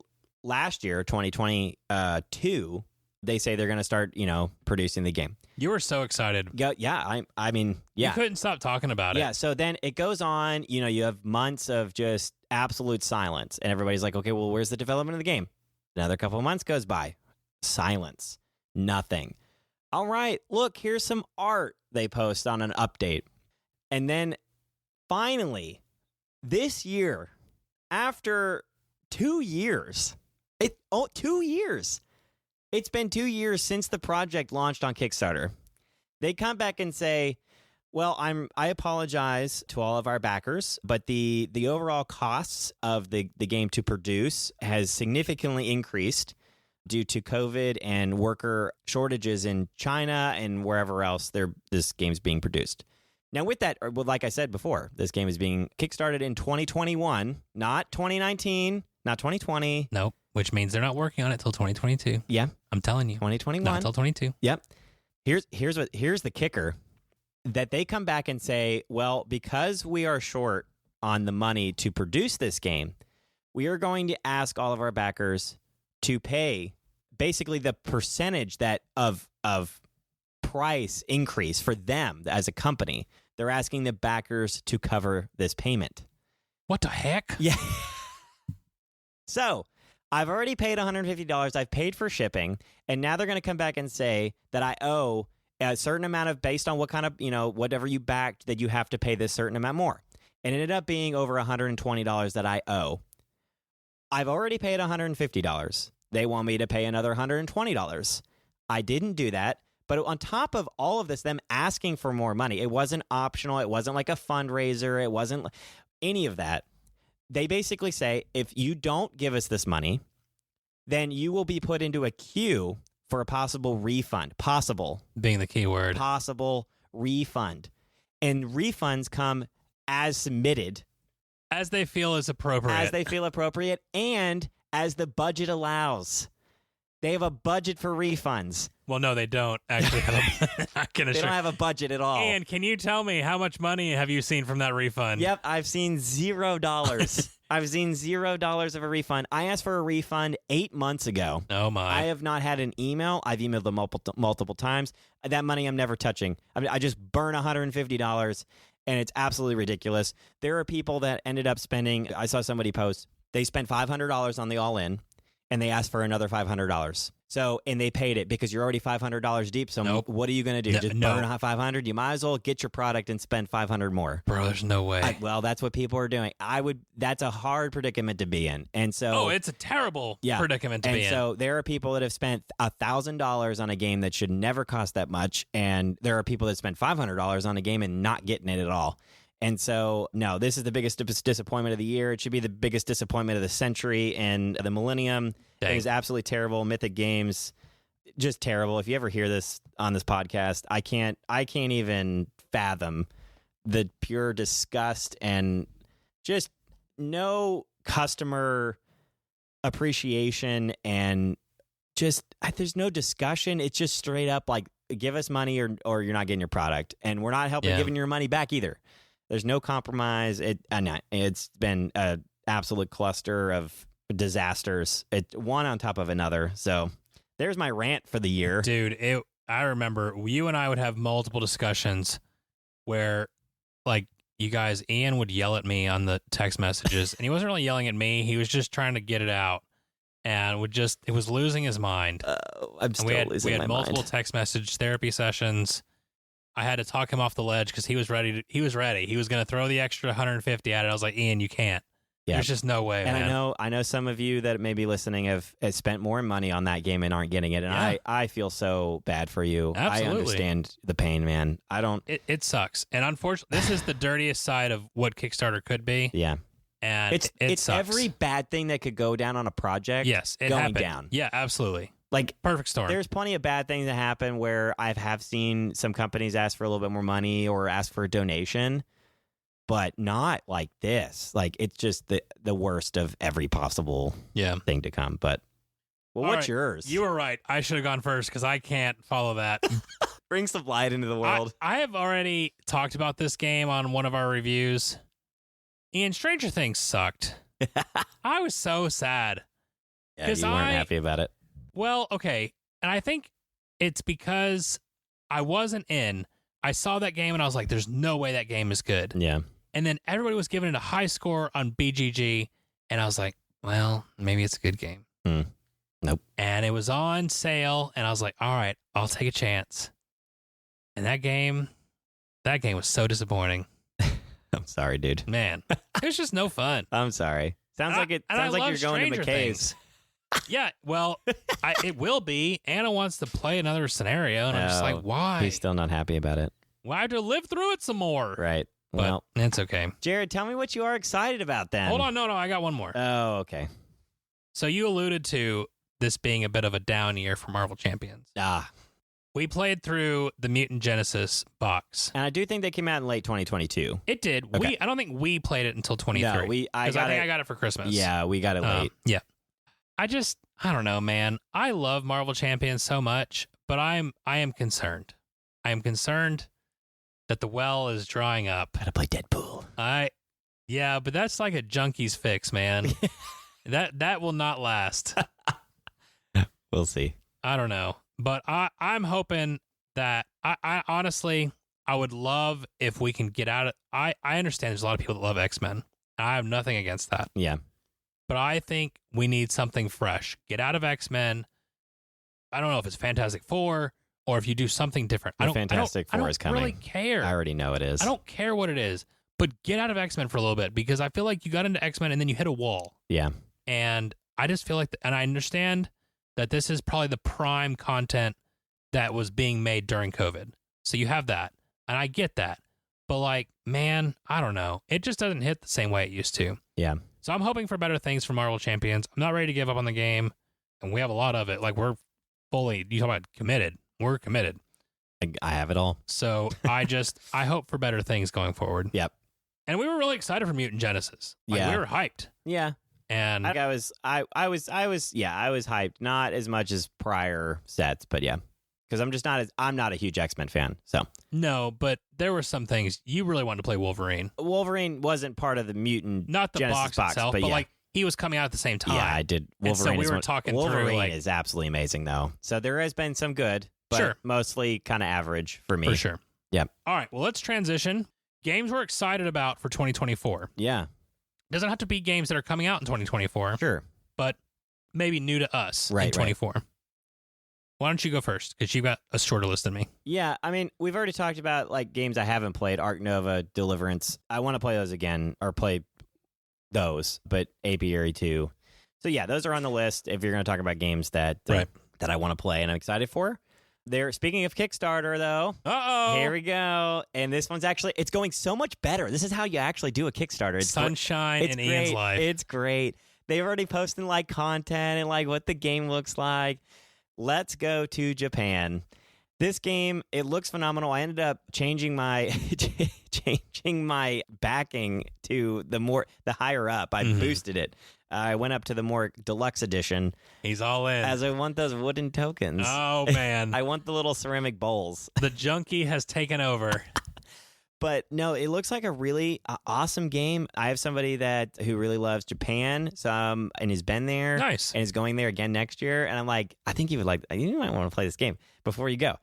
Speaker 2: last year, 2022, they say they're going to start, producing the game.
Speaker 1: You were so excited.
Speaker 2: Yeah, I mean, yeah.
Speaker 1: You couldn't stop talking about it.
Speaker 2: Yeah, so then it goes on, you have months of just absolute silence. And everybody's like, okay, well, where's the development of the game? Another couple of months goes by. Silence. Nothing. all right, look, here's some art they post on an update. And then finally, this year, after 2 years, 2 years. It's been 2 years since the project launched on Kickstarter. They come back and say, well, I apologize to all of our backers, but the overall costs of the game to produce has significantly increased due to COVID and worker shortages in China and wherever else this game's being produced. Now, with that, like I said before, this game is being kickstarted in 2021, not 2019, not 2020.
Speaker 1: Nope, which means they're not working on it till 2022.
Speaker 2: Yeah.
Speaker 1: I'm telling you.
Speaker 2: 2021.
Speaker 1: Not until 22.
Speaker 2: Yep. Here's the kicker. That they come back and say, well, because we are short on the money to produce this game, we are going to ask all of our backers to pay basically the percentage of price increase for them as a company. They're asking the backers to cover this payment.
Speaker 1: What the heck?
Speaker 2: Yeah. So I've already paid $150. I've paid for shipping. And now they're going to come back and say that I owe a certain amount of, based on what kind of, whatever you backed, that you have to pay this certain amount more. And it ended up being over $120 that I owe. I've already paid $150. They want me to pay another $120. I didn't do that. But on top of all of this, them asking for more money, it wasn't optional. It wasn't like a fundraiser. It wasn't any of that. They basically say, if you don't give us this money, then you will be put into a queue for a possible refund. Possible.
Speaker 1: Being the key word.
Speaker 2: Possible refund. And refunds come as submitted.
Speaker 1: As they feel is appropriate.
Speaker 2: As they feel appropriate and as the budget allows. They have a budget for refunds.
Speaker 1: Well, no, they don't actually have
Speaker 2: They don't have a budget at all.
Speaker 1: And can you tell me how much money have you seen from that refund?
Speaker 2: Yep, I've seen $0. I've seen $0 of a refund. I asked for a refund 8 months ago.
Speaker 1: Oh, my.
Speaker 2: I have not had an email. I've emailed them multiple times. That money I'm never touching. I just burn $150, and it's absolutely ridiculous. There are people that ended up spending, I saw somebody post, they spent $500 on the all-in, and they asked for another $500. So, and they paid it because you're already $500 deep. So
Speaker 1: nope.
Speaker 2: What are you going to do? Just burn $500? You might as well get your product and spend $500 more.
Speaker 1: Bro, there's no way.
Speaker 2: Well, that's what people are doing. That's a hard predicament to be in. And so,
Speaker 1: it's a terrible predicament to be in.
Speaker 2: And so there are people that have spent $1,000 on a game that should never cost that much. And there are people that spend $500 on a game and not getting it at all. And so, no, this is the biggest disappointment of the year. It should be the biggest disappointment of the century and the millennium. Dang. It was absolutely terrible. Mythic Games, just terrible. If you ever hear this on this podcast, I can't even fathom the pure disgust and just no customer appreciation and just there's no discussion. It's just straight up like, give us money or you're not getting your product. And we're not helping giving your money back either. There's no compromise. It's been an absolute cluster of disasters. One on top of another. So there's my rant for the year.
Speaker 1: Dude, I remember you and I would have multiple discussions where, like, you guys, Ian would yell at me on the text messages, and he wasn't really yelling at me. He was just trying to get it out, and it was losing his mind.
Speaker 2: I'm still losing my mind.
Speaker 1: We had multiple text message therapy sessions. I had to talk him off the ledge because he was ready. He was going to throw the extra 150 at it. I was like, Ian, you can't. Yeah. There's just no way.
Speaker 2: And
Speaker 1: man.
Speaker 2: I know some of you that may be listening have spent more money on that game and aren't getting it. And I feel so bad for you.
Speaker 1: Absolutely.
Speaker 2: I understand the pain, man. I don't.
Speaker 1: It sucks. And unfortunately, this is the dirtiest side of what Kickstarter could be.
Speaker 2: Yeah.
Speaker 1: And
Speaker 2: it's
Speaker 1: sucks.
Speaker 2: Every bad thing that could go down on a project.
Speaker 1: Yes, it
Speaker 2: going
Speaker 1: happened.
Speaker 2: Down.
Speaker 1: Yeah, absolutely.
Speaker 2: Like
Speaker 1: perfect storm.
Speaker 2: There's plenty of bad things that happen where I have seen some companies ask for a little bit more money or ask for a donation, but not like this. Like it's just the worst of every possible thing to come. But what's yours?
Speaker 1: You were right. I should have gone first because I can't follow that.
Speaker 2: Bring some light into the world.
Speaker 1: I have already talked about this game on one of our reviews. Ian, Stranger Things sucked. I was so sad.
Speaker 2: Yeah, you weren't happy about it.
Speaker 1: Well, okay. And I think it's because I wasn't in. I saw that game and I was like, there's no way that game is good.
Speaker 2: Yeah.
Speaker 1: And then everybody was giving it a high score on BGG. And I was like, well, maybe it's a good game.
Speaker 2: Nope.
Speaker 1: And it was on sale, and I was like, all right, I'll take a chance. And that game was so disappointing.
Speaker 2: I'm sorry, dude.
Speaker 1: Man, it was just no fun.
Speaker 2: I'm sorry. Sounds like you're going to McKay's.
Speaker 1: Yeah, well, it will be. Anna wants to play another scenario, and I'm just like, why?
Speaker 2: He's still not happy about it.
Speaker 1: Why have to live through it some more?
Speaker 2: Right.
Speaker 1: But
Speaker 2: well,
Speaker 1: it's okay.
Speaker 2: Jared, tell me what you are excited about then.
Speaker 1: Hold on. No, I got one more.
Speaker 2: Oh, okay.
Speaker 1: So you alluded to this being a bit of a down year for Marvel Champions. We played through the Mutant Genesis box.
Speaker 2: And I do think they came out in late 2022.
Speaker 1: It did.
Speaker 2: Okay.
Speaker 1: I don't think we played it until 23.
Speaker 2: No, I
Speaker 1: got it for Christmas.
Speaker 2: Yeah, we got it late.
Speaker 1: Yeah. I don't know, man. I love Marvel Champions so much, but I am concerned. I am concerned that the well is drying up.
Speaker 2: Gotta play Deadpool.
Speaker 1: Yeah, but that's like a junkie's fix, man. that will not last.
Speaker 2: We'll see.
Speaker 1: I don't know. But I'm hoping that I honestly, I would love if we can get out of I understand there's a lot of people that love X-Men. I have nothing against that.
Speaker 2: Yeah.
Speaker 1: But I think we need something fresh. Get out of X-Men. I don't know if it's Fantastic Four or if you do something different.
Speaker 2: Fantastic Four is coming.
Speaker 1: I don't really care.
Speaker 2: I already know it is.
Speaker 1: I don't care what it is. But get out of X-Men for a little bit because I feel like you got into X-Men and then you hit a wall.
Speaker 2: Yeah.
Speaker 1: And I just feel like, and I understand that this is probably the prime content that was being made during COVID. So you have that. And I get that. But like, man, I don't know. It just doesn't hit the same way it used to.
Speaker 2: Yeah.
Speaker 1: So I'm hoping for better things from Marvel Champions. I'm not ready to give up on the game. And we have a lot of it. Like we're fully, you talk about committed. We're committed.
Speaker 2: I have it all.
Speaker 1: So I hope for better things going forward.
Speaker 2: Yep.
Speaker 1: And we were really excited for Mutant Genesis. Like,
Speaker 2: yeah.
Speaker 1: We were hyped.
Speaker 2: Yeah.
Speaker 1: And
Speaker 2: I was hyped. Not as much as prior sets, but yeah. Because I'm not a huge X-Men fan. So
Speaker 1: no, but there were some things you really wanted to play Wolverine.
Speaker 2: Wolverine wasn't part of the Mutant
Speaker 1: not the
Speaker 2: Genesis
Speaker 1: box itself, but
Speaker 2: yeah.
Speaker 1: like he was coming out at the same time.
Speaker 2: Yeah, I did.
Speaker 1: Wolverine. And so we were talking
Speaker 2: Wolverine
Speaker 1: through. Like,
Speaker 2: is absolutely amazing though. So there has been some good, but
Speaker 1: sure.
Speaker 2: Mostly kind of average for me.
Speaker 1: For sure.
Speaker 2: Yep.
Speaker 1: All right. Well, let's transition. Games we're excited about for 2024.
Speaker 2: Yeah.
Speaker 1: Doesn't have to be games that are coming out in 2024.
Speaker 2: Sure.
Speaker 1: But maybe new to us in 2024. Right. Why don't you go first? Because you've got a shorter list than me.
Speaker 2: Yeah, I mean, we've already talked about like games I haven't played, Arc Nova, Deliverance. I want to play those again, or play those, but Apiary 2. So yeah, those are on the list if you're going to talk about games that that I want to play and I'm excited for. Speaking of Kickstarter, though.
Speaker 1: Uh-oh.
Speaker 2: Here we go. And this one's it's going so much better. This is how you actually do a Kickstarter. It's
Speaker 1: sunshine in Ian's life.
Speaker 2: It's great. They've already posted like content and like what the game looks like. Let's go to Japan. This game, it looks phenomenal. I ended up changing my backing to the higher up. I boosted it. I went up to the more deluxe edition.
Speaker 1: He's all in.
Speaker 2: As I want those wooden tokens.
Speaker 1: Oh, man.
Speaker 2: I want the little ceramic bowls.
Speaker 1: The junkie has taken over.
Speaker 2: But no, it looks like a really awesome game. I have somebody who really loves Japan, and has been there.
Speaker 1: Nice.
Speaker 2: And is going there again next year. And I'm like, I think you might want to play this game before you go.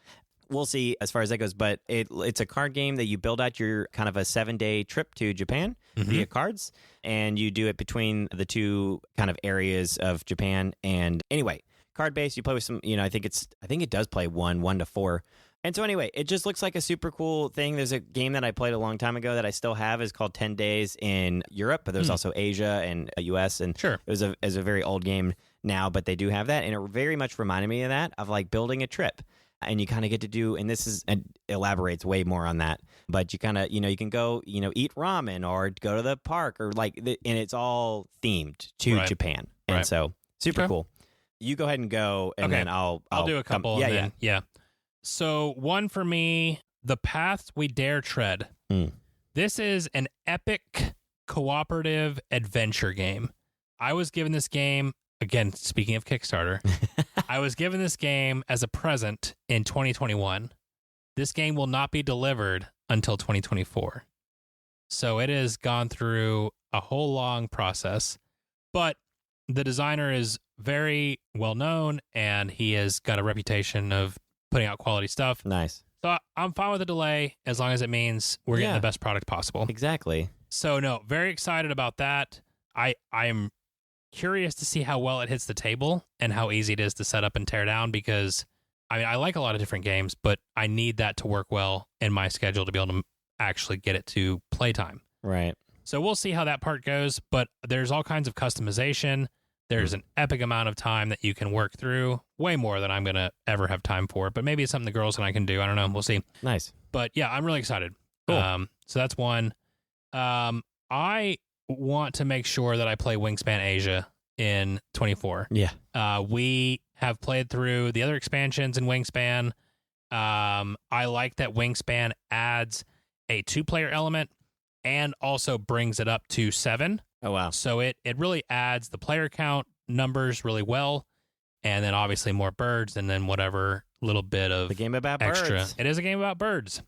Speaker 2: We'll see as far as that goes. But it's a card game that you build out your kind of a 7-day trip to Japan via cards. And you do it between the two kind of areas of Japan. And anyway, card based, you play with some, I think it does play 1 to 4. And so anyway, it just looks like a super cool thing. There's a game that I played a long time ago that I still have. Is called 10 Days in Europe, but there's also Asia and US. And
Speaker 1: sure.
Speaker 2: It was a very old game now, but they do have that. And it very much reminded me of that, of like building a trip. And you kind of get to do, and elaborates way more on that. But you kind of, you can go, eat ramen or go to the park or and it's all themed to Japan. And so super cool. You go ahead and go, and then I'll
Speaker 1: do a couple. Yeah. So one for me, The Paths We Dare Tread. This is an epic cooperative adventure game. I was given this game, again, speaking of Kickstarter, I was given this game as a present in 2021. This game will not be delivered until 2024. So it has gone through a whole long process, but the designer is very well known and he has got a reputation of putting out quality stuff.
Speaker 2: Nice.
Speaker 1: So I'm fine with the delay as long as it means we're getting the best product possible.
Speaker 2: Exactly.
Speaker 1: So no, very excited about that. I'm curious to see how well it hits the table and how easy it is to set up and tear down because, I mean, I like a lot of different games, but I need that to work well in my schedule to be able to actually get it to playtime.
Speaker 2: Right.
Speaker 1: So we'll see how that part goes, but there's all kinds of customization. There's an epic amount of time that you can work through, way more than I'm going to ever have time for. But maybe it's something the girls and I can do. I don't know. We'll see.
Speaker 2: Nice.
Speaker 1: But yeah, I'm really excited.
Speaker 2: Cool.
Speaker 1: So that's one. I want to make sure that I play Wingspan Asia in 24.
Speaker 2: Yeah.
Speaker 1: We have played through the other expansions in Wingspan. I like that Wingspan adds a 2-player element and also brings it up to 7.
Speaker 2: Oh, wow.
Speaker 1: So it really adds the player count numbers really well, and then obviously more birds, and then whatever little bit of
Speaker 2: The game about
Speaker 1: extra.
Speaker 2: birds.
Speaker 1: It is a game about birds.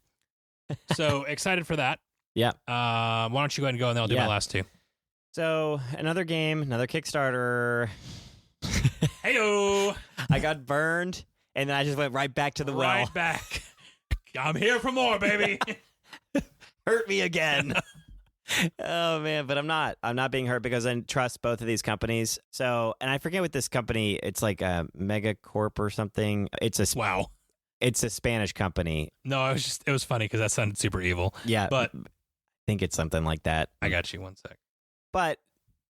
Speaker 1: So excited for that.
Speaker 2: Yeah.
Speaker 1: Why don't you go ahead and go, and then I'll do my last 2.
Speaker 2: So another game, another Kickstarter.
Speaker 1: Heyo!
Speaker 2: I got burned, and then I just went right back to the well.
Speaker 1: Right back. I'm here for more, baby.
Speaker 2: Hurt me again. Oh man, but I'm not being hurt because I trust both of these companies. So, and I forget what this company, it's like a Megacorp or something. It's a Spanish company.
Speaker 1: No, it was funny because that sounded super evil.
Speaker 2: Yeah,
Speaker 1: but
Speaker 2: I think it's something like that.
Speaker 1: I got you 1 sec.
Speaker 2: But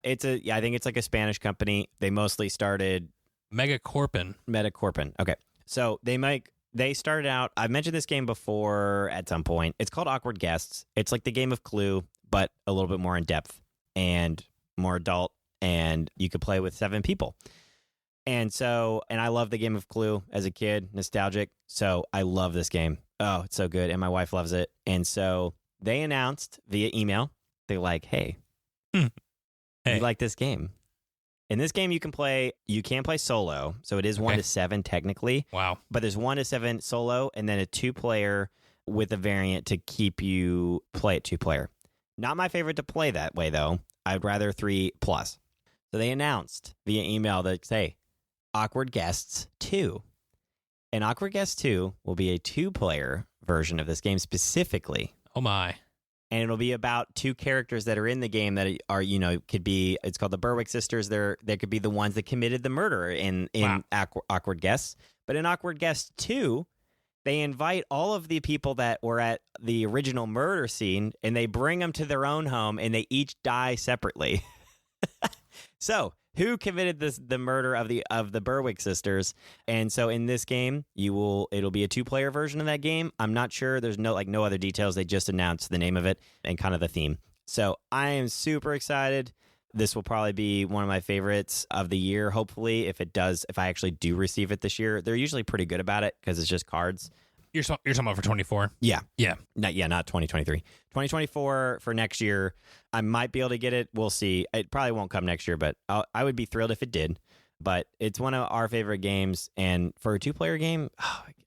Speaker 2: I think it's like a Spanish company. They mostly started
Speaker 1: Megacorpin.
Speaker 2: Okay. So they started out, I've mentioned this game before at some point. It's called Awkward Guests. It's like the game of Clue, but a little bit more in depth and more adult, and you could play with 7 people. And I love the game of Clue as a kid, nostalgic. So I love this game. Oh, it's so good. And my wife loves it. And so they announced via email, they're like, hey, you like this game? In this game, you can play solo. So it is 1 to 7 technically.
Speaker 1: Wow.
Speaker 2: But there's 1 to 7 solo and then a 2-player with a variant to keep you play it 2-player. Not my favorite to play that way, though. I'd rather 3+. So they announced via email that, hey, Awkward Guests 2. And Awkward Guests 2 will be a 2-player version of this game specifically.
Speaker 1: Oh, my.
Speaker 2: And it'll be about 2 characters that are in the game that are, could be, it's called the Berwick sisters. They could be the ones that committed the murder in
Speaker 1: Wow.
Speaker 2: Awkward Guests. But in Awkward Guests 2, they invite all of the people that were at the original murder scene, and they bring them to their own home, and they each die separately. So, who committed the murder of the Berwick sisters? And so, in this game, it'll be a 2-player version of that game. I'm not sure. There's no other details. They just announced the name of it and kind of the theme. So, I am super excited. This will probably be one of my favorites of the year, hopefully, if I actually do receive it this year. They're usually pretty good about it because it's just cards.
Speaker 1: You're talking about for 24?
Speaker 2: Yeah.
Speaker 1: Yeah.
Speaker 2: Not 2023. 2024 for next year. I might be able to get it. We'll see. It probably won't come next year, but I would be thrilled if it did. But it's one of our favorite games. And for a 2-player game,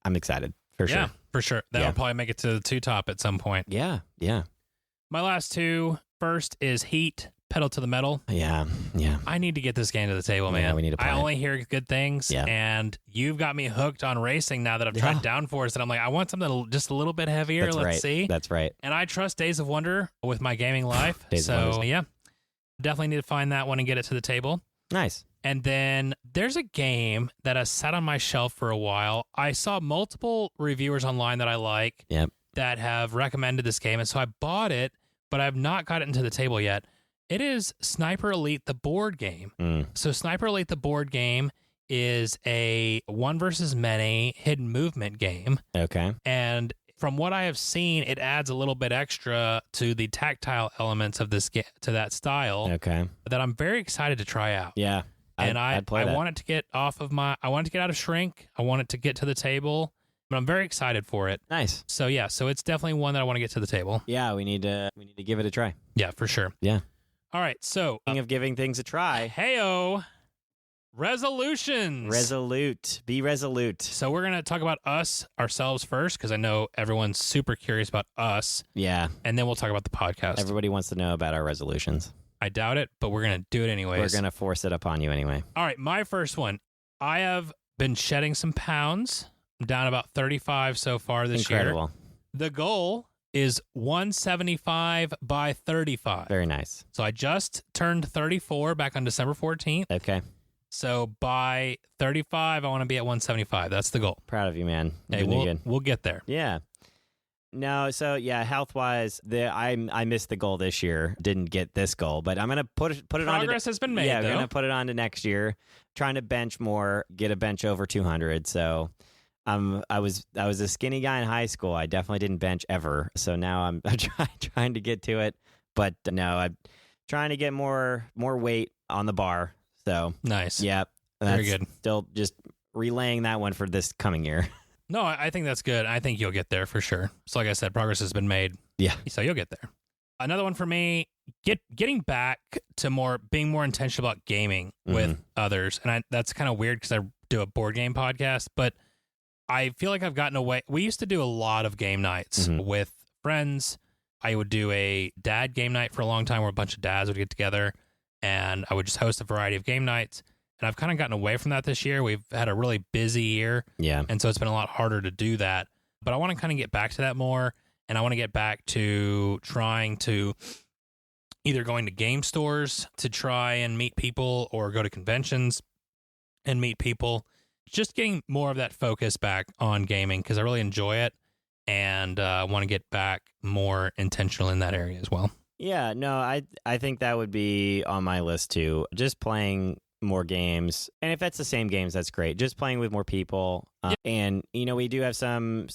Speaker 2: I'm excited for sure.
Speaker 1: Yeah, for sure. That'll probably make it to the 2 top at some point.
Speaker 2: Yeah.
Speaker 1: My last 2, first is Heat. Pedal to the metal.
Speaker 2: Yeah.
Speaker 1: I need to get this game to the table, man.
Speaker 2: Yeah, we need to play
Speaker 1: I only hear good things, and you've got me hooked on racing now that I've tried Downforce, and I'm like, I want something just a little bit heavier. Let's see.
Speaker 2: That's right.
Speaker 1: And I trust Days of Wonder with my gaming life.
Speaker 2: So,
Speaker 1: yeah, definitely need to find that one and get it to the table.
Speaker 2: Nice.
Speaker 1: And then there's a game that has sat on my shelf for a while. I saw multiple reviewers online that I like that have recommended this game, and so I bought it, but I've not got it into the table yet. It is Sniper Elite, the board game. So Sniper Elite, the board game, is a 1 versus many hidden movement game.
Speaker 2: Okay.
Speaker 1: And from what I have seen, it adds a little bit extra to the tactile elements of this game, to that style.
Speaker 2: Okay.
Speaker 1: That I'm very excited to try out.
Speaker 2: Yeah.
Speaker 1: I want it to get I want it to get out of Shrink. I want it to get to the table. But I'm very excited for it.
Speaker 2: Nice.
Speaker 1: So yeah, so it's definitely one that I want to get to the table.
Speaker 2: Yeah, we need to give it a try.
Speaker 1: Yeah, for sure.
Speaker 2: Yeah.
Speaker 1: All right, so
Speaker 2: Speaking of giving things a try.
Speaker 1: Heyo, resolutions.
Speaker 2: Be resolute.
Speaker 1: So we're going to talk about ourselves first, because I know everyone's super curious about us.
Speaker 2: Yeah.
Speaker 1: And then we'll talk about the podcast.
Speaker 2: Everybody wants to know about our resolutions.
Speaker 1: I doubt it, but we're going to do it anyways.
Speaker 2: We're going to force it upon you anyway.
Speaker 1: All right, my first one. I have been shedding some pounds. I'm down about 35 so far this year.
Speaker 2: Incredible.
Speaker 1: The goal is 175 by 35.
Speaker 2: Very nice.
Speaker 1: So I just turned 34 back on December 14th.
Speaker 2: Okay.
Speaker 1: So by 35, I want to be at 175. That's the goal.
Speaker 2: Proud of you, man.
Speaker 1: Hey, we'll get there.
Speaker 2: Yeah. No, so yeah, health-wise, I missed the goal this year. Didn't get this goal, but I'm gonna put it on.
Speaker 1: Progress has been made.
Speaker 2: Yeah,
Speaker 1: though.
Speaker 2: I'm gonna put it on to next year. Trying to bench more, get a bench over 200. So, I was a skinny guy in high school. I definitely didn't bench ever. So now I'm trying to get to it, but no, I'm trying to get more weight on the bar. So
Speaker 1: nice.
Speaker 2: Yeah,
Speaker 1: very good.
Speaker 2: Still just relaying that one for this coming year.
Speaker 1: No, I think that's good. I think you'll get there for sure. So like I said, progress has been made.
Speaker 2: Yeah.
Speaker 1: So you'll get there. Another one for me, getting back to being more intentional about gaming with others. And that's kind of weird because I do a board game podcast, but I feel like I've gotten away. We used to do a lot of game nights with friends. I would do a dad game night for a long time where a bunch of dads would get together and I would just host a variety of game nights. And I've kind of gotten away from that this year. We've had a really busy year.
Speaker 2: Yeah.
Speaker 1: And so it's been a lot harder to do that. But I want to kind of get back to that more. And I want to get back to trying to either going to game stores to try and meet people or go to conventions and meet people. Just getting more of that focus back on gaming because I really enjoy it. And I want to get back more intentional in that area as well.
Speaker 2: Yeah. No, I think that would be on my list too. Just playing more games, and if that's the same games, that's great. Just playing with more people, and we do have some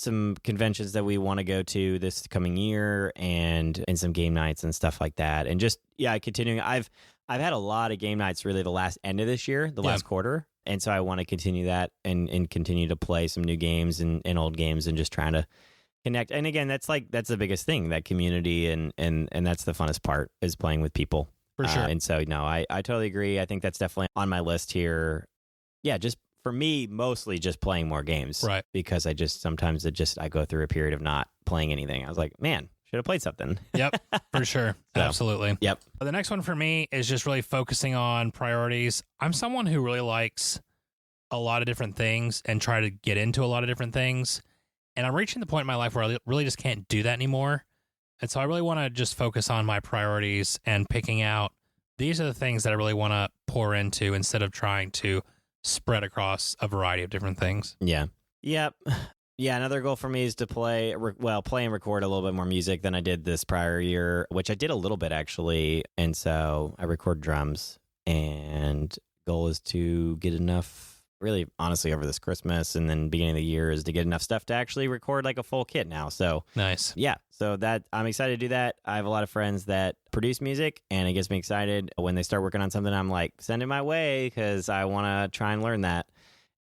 Speaker 2: conventions that we want to go to this coming year, and some game nights and stuff like that. And just continuing. I've had a lot of game nights really the last end of this year, the last quarter, and so I want to continue that and continue to play some new games and old games and just trying to connect. And again, that's the biggest thing, that community, and that's the funnest part, is playing with people.
Speaker 1: For sure.
Speaker 2: And so, no, I totally agree. I think that's definitely on my list here. Yeah, just for me, mostly just playing more games.
Speaker 1: Right.
Speaker 2: Because I go through a period of not playing anything. I was like, man, should have played something.
Speaker 1: Yep, for sure. So, absolutely.
Speaker 2: Yep.
Speaker 1: The next one for me is just really focusing on priorities. I'm someone who really likes a lot of different things and try to get into a lot of different things. And I'm reaching the point in my life where I really just can't do that anymore. And so I really want to just focus on my priorities and picking out, these are the things that I really want to pour into instead of trying to spread across a variety of different things.
Speaker 2: Yeah. Yep. Yeah, another goal for me is to play and record a little bit more music than I did this prior year, which I did a little bit actually. And so I record drums, and goal is to get enough, really honestly, over this Christmas and then beginning of the year, is to get enough stuff to actually record like a full kit now. So
Speaker 1: nice.
Speaker 2: Yeah. So that I'm excited to do that. I have a lot of friends that produce music, and it gets me excited when they start working on something. I'm like, send it my way because I want to try and learn that.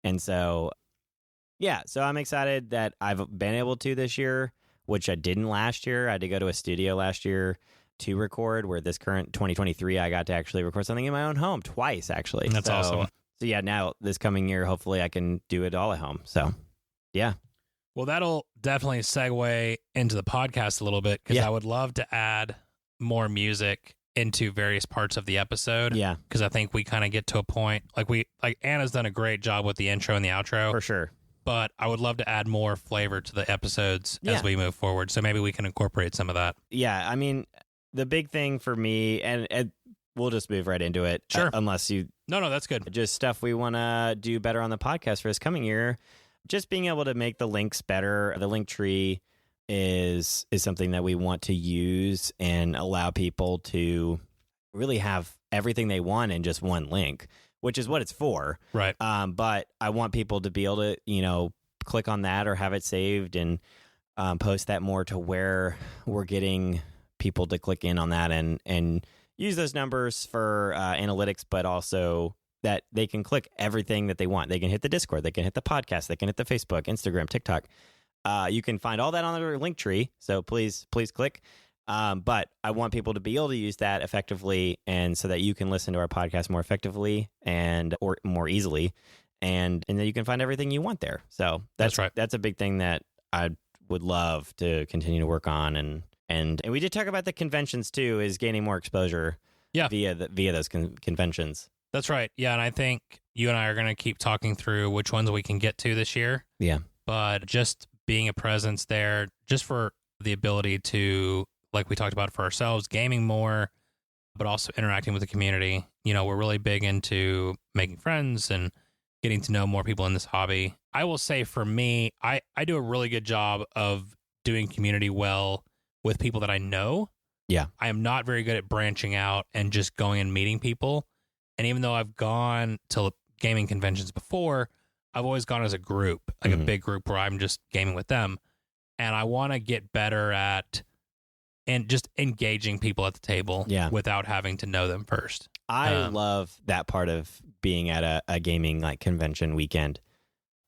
Speaker 2: And so, yeah, so I'm excited that I've been able to this year, which I didn't last year. I had to go to a studio last year to record, where this current 2023, I got to actually record something in my own home twice, actually.
Speaker 1: That's awesome.
Speaker 2: So yeah, now this coming year, hopefully I can do it all at home. So yeah.
Speaker 1: Well, that'll definitely segue into the podcast a little bit, because I would love to add more music into various parts of the episode.
Speaker 2: Yeah.
Speaker 1: Because I think we kind of get to a point, like Anna's done a great job with the intro and the outro.
Speaker 2: For sure.
Speaker 1: But I would love to add more flavor to the episodes as we move forward. So maybe we can incorporate some of that.
Speaker 2: Yeah. I mean, the big thing for me, and we'll just move right into it.
Speaker 1: Sure.
Speaker 2: Unless you...
Speaker 1: No, that's good.
Speaker 2: Just stuff we want to do better on the podcast for this coming year. Just being able to make the links better. The link tree is something that we want to use and allow people to really have everything they want in just one link, which is what it's for.
Speaker 1: Right.
Speaker 2: But I want people to be able to, click on that or have it saved and post that more to where we're getting people to click in on that and use those numbers for analytics, but also that they can click everything that they want. They can hit the Discord, they can hit the podcast, they can hit the Facebook, Instagram, TikTok. You can find all that on the link tree. So please click. But I want people to be able to use that effectively, and so that you can listen to our podcast more effectively or more easily, and then you can find everything you want there. So that's
Speaker 1: right.
Speaker 2: That's a big thing that I would love to continue to work on, and we did talk about the conventions too, is gaining more exposure. Via those conventions.
Speaker 1: That's right. Yeah, and I think you and I are going to keep talking through which ones we can get to this year.
Speaker 2: Yeah.
Speaker 1: But just being a presence there, just for the ability to, like we talked about for ourselves, gaming more, but also interacting with the community. You know, we're really big into making friends and getting to know more people in this hobby. I will say for me, I do a really good job of doing community well with people that I know.
Speaker 2: Yeah.
Speaker 1: I am not very good at branching out and just going and meeting people. And even though I've gone to gaming conventions before, I've always gone as a group, like a big group where I'm just gaming with them. And I want to get better at and just engaging people at the table without having to know them first.
Speaker 2: I love that part of being at a gaming like convention weekend.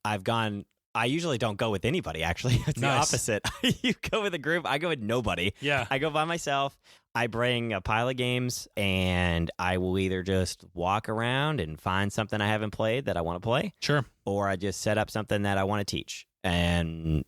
Speaker 2: I usually don't go with anybody, actually. It's the opposite. You go with a group. I go with nobody.
Speaker 1: Yeah.
Speaker 2: I go by myself. I bring a pile of games, and I will either just walk around and find something I haven't played that I want to play.
Speaker 1: Sure.
Speaker 2: Or I just set up something that I want to teach. And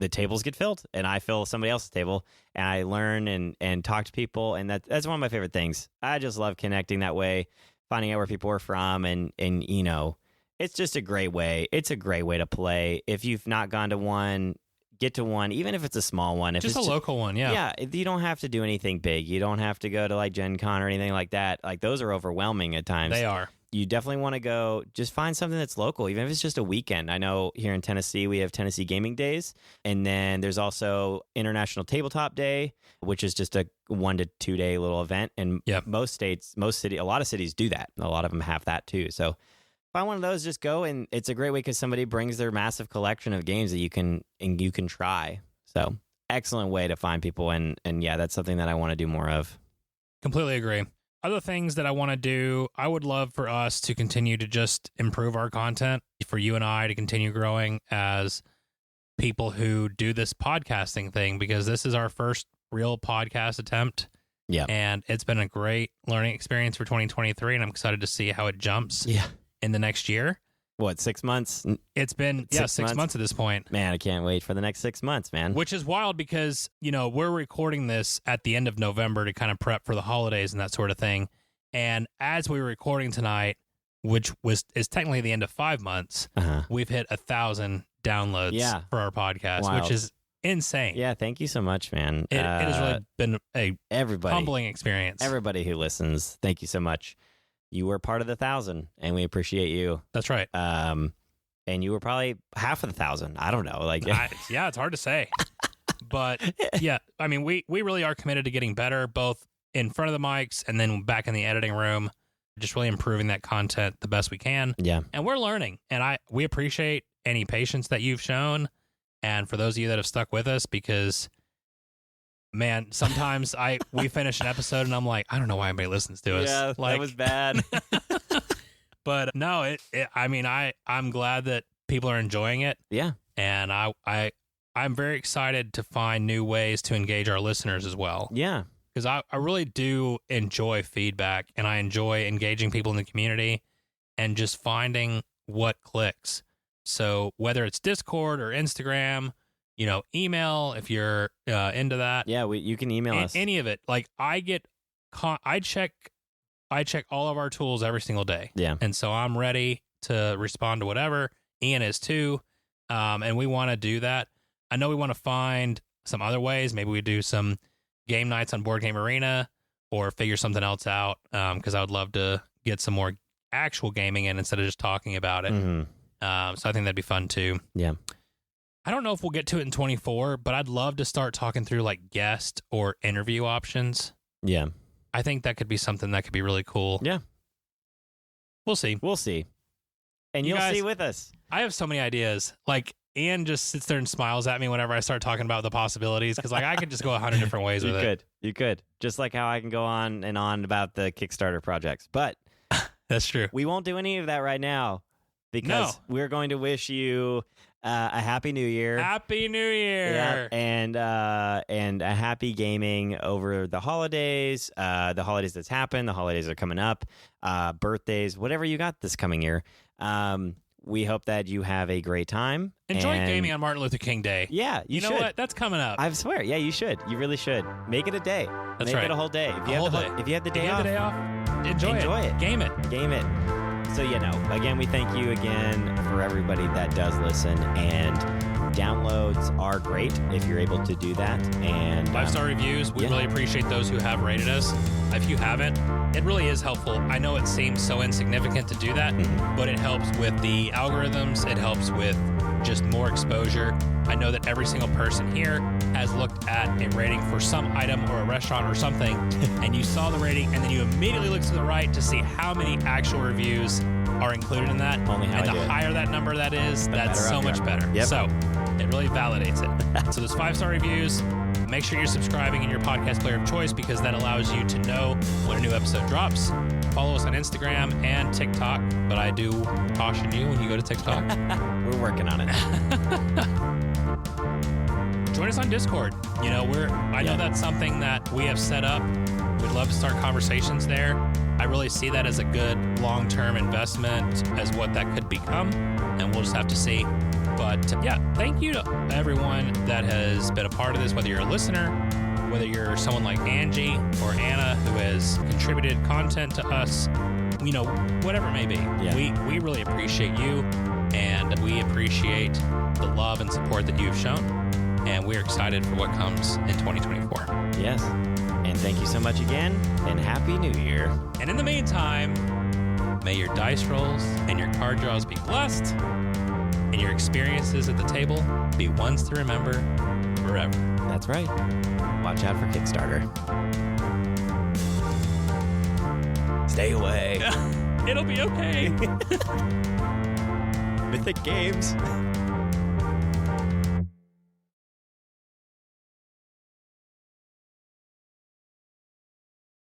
Speaker 2: the tables get filled, and I fill somebody else's table, and I learn and talk to people. And that's one of my favorite things. I just love connecting that way, finding out where people are from, and you know, it's just a great way. It's a great way to play. If you've not gone to one, get to one, even if it's a small one. If
Speaker 1: just
Speaker 2: it's
Speaker 1: a local one, yeah.
Speaker 2: Yeah, you don't have to do anything big. You don't have to go to like Gen Con or anything like that. Like those are overwhelming at times.
Speaker 1: They are.
Speaker 2: You definitely want to go, just find something that's local, even if it's just a weekend. I know here in Tennessee, we have Tennessee Gaming Days. And then there's also International Tabletop Day, which is just a 1 to 2 day little event. And most states, a lot of cities do that. A lot of them have that too. So find one of those, just go, and it's a great way because somebody brings their massive collection of games that you can try. So excellent way to find people, and yeah, that's something that I want to do more of.
Speaker 1: Completely agree. Other things that I want to do, I would love for us to continue to just improve our content, for you and I to continue growing as people who do this podcasting thing, because this is our first real podcast attempt.
Speaker 2: Yeah.
Speaker 1: And it's been a great learning experience for 2023, and I'm excited to see how it jumps.
Speaker 2: Yeah.
Speaker 1: In the next year.
Speaker 2: What, 6 months?
Speaker 1: It's been 6 months at this point.
Speaker 2: Man, I can't wait for the next 6 months, man.
Speaker 1: Which is wild because, you know, we're recording this at the end of November to kind of prep for the holidays and that sort of thing. And as we were recording tonight, which is technically the end of 5 months, we've hit 1,000 downloads for our podcast, which is insane.
Speaker 2: Yeah, thank you so much, man.
Speaker 1: It has really been a humbling experience.
Speaker 2: Everybody who listens, thank you so much. You were part of the 1,000, and we appreciate you.
Speaker 1: That's right.
Speaker 2: And you were probably half of the 1,000. I don't know. Like,
Speaker 1: yeah, it's hard to say. But yeah, I mean, we really are committed to getting better, both in front of the mics and then back in the editing room, just really improving that content the best we can.
Speaker 2: Yeah.
Speaker 1: And we're learning. And we appreciate any patience that you've shown. And for those of you that have stuck with us, because man, sometimes we finish an episode and I'm like, I don't know why anybody listens to us.
Speaker 2: Yeah,
Speaker 1: like,
Speaker 2: that was bad.
Speaker 1: But no, I mean, I'm glad that people are enjoying it.
Speaker 2: Yeah.
Speaker 1: And I'm very excited to find new ways to engage our listeners as well.
Speaker 2: Yeah.
Speaker 1: Because I really do enjoy feedback, and I enjoy engaging people in the community and just finding what clicks. So whether it's Discord or Instagram, you know, email if you're into that.
Speaker 2: Yeah, you can email us.
Speaker 1: Any of it. Like I check all of our tools every single day.
Speaker 2: Yeah.
Speaker 1: And so I'm ready to respond to whatever. Ian is too. And we want to do that. I know we want to find some other ways. Maybe we do some game nights on Board Game Arena or figure something else out. Because I would love to get some more actual gaming in instead of just talking about it.
Speaker 2: Mm-hmm.
Speaker 1: So I think that'd be fun too.
Speaker 2: Yeah.
Speaker 1: I don't know if we'll get to it in 24, but I'd love to start talking through like guest or interview options.
Speaker 2: Yeah.
Speaker 1: I think that could be something that could be really cool.
Speaker 2: Yeah.
Speaker 1: We'll see.
Speaker 2: We'll see. And you'll see with us.
Speaker 1: I have so many ideas. Like Ian just sits there and smiles at me whenever I start talking about the possibilities, because like I could just go 100 different ways with it.
Speaker 2: You could. Just like how I can go on and on about the Kickstarter projects. But
Speaker 1: that's true.
Speaker 2: We won't do any of that right now because we're going to wish you a happy new year.
Speaker 1: Happy New Year.
Speaker 2: Yeah, and a happy gaming over the holidays. The holidays that's happened. The holidays are coming up. Birthdays, whatever you got this coming year. We hope that you have a great time.
Speaker 1: Enjoy gaming on Martin Luther King Day.
Speaker 2: Yeah, you
Speaker 1: know what? That's coming up.
Speaker 2: I swear. Yeah, you should. You really should. Make it a day.
Speaker 1: That's
Speaker 2: Make it a whole day. If you have the day off,
Speaker 1: enjoy it. Game it.
Speaker 2: So, again, we thank you again for everybody that does listen. And downloads are great if you're able to do that. And
Speaker 1: 5-star reviews, we really appreciate those who have rated us. If you haven't, it really is helpful. I know it seems so insignificant to do that, but it helps with the algorithms. It helps with just more exposure. I know that every single person here has looked at a rating for some item or a restaurant or something, and you saw the rating, and then you immediately look to the right to see how many actual reviews are included in that. And the higher that number that is, that's so much better.
Speaker 2: Yep.
Speaker 1: So it really validates it. So those 5-star reviews, make sure you're subscribing in your podcast player of choice, because that allows you to know when a new episode drops. Follow us on Instagram and TikTok, but I do caution you when you go to TikTok.
Speaker 2: We're working on it.
Speaker 1: Join us on Discord. You know, I know that's something that we have set up. We'd love to start conversations there. I really see that as a good long-term investment as what that could become, and we'll just have to see. But yeah, thank you to everyone that has been a part of this, whether you're a listener, whether you're someone like Angie or Anna who has contributed content to us, you know, whatever it may be.
Speaker 2: Yeah.
Speaker 1: We really appreciate you, and we appreciate the love and support that you've shown, and we're excited for what comes in 2024.
Speaker 2: Yes. And thank you so much again, and Happy New Year.
Speaker 1: And in the meantime, may your dice rolls and your card draws be blessed, and your experiences at the table be ones to remember forever.
Speaker 2: That's right. Watch out for Kickstarter. Stay away.
Speaker 1: It'll be okay.
Speaker 2: Mythic Games.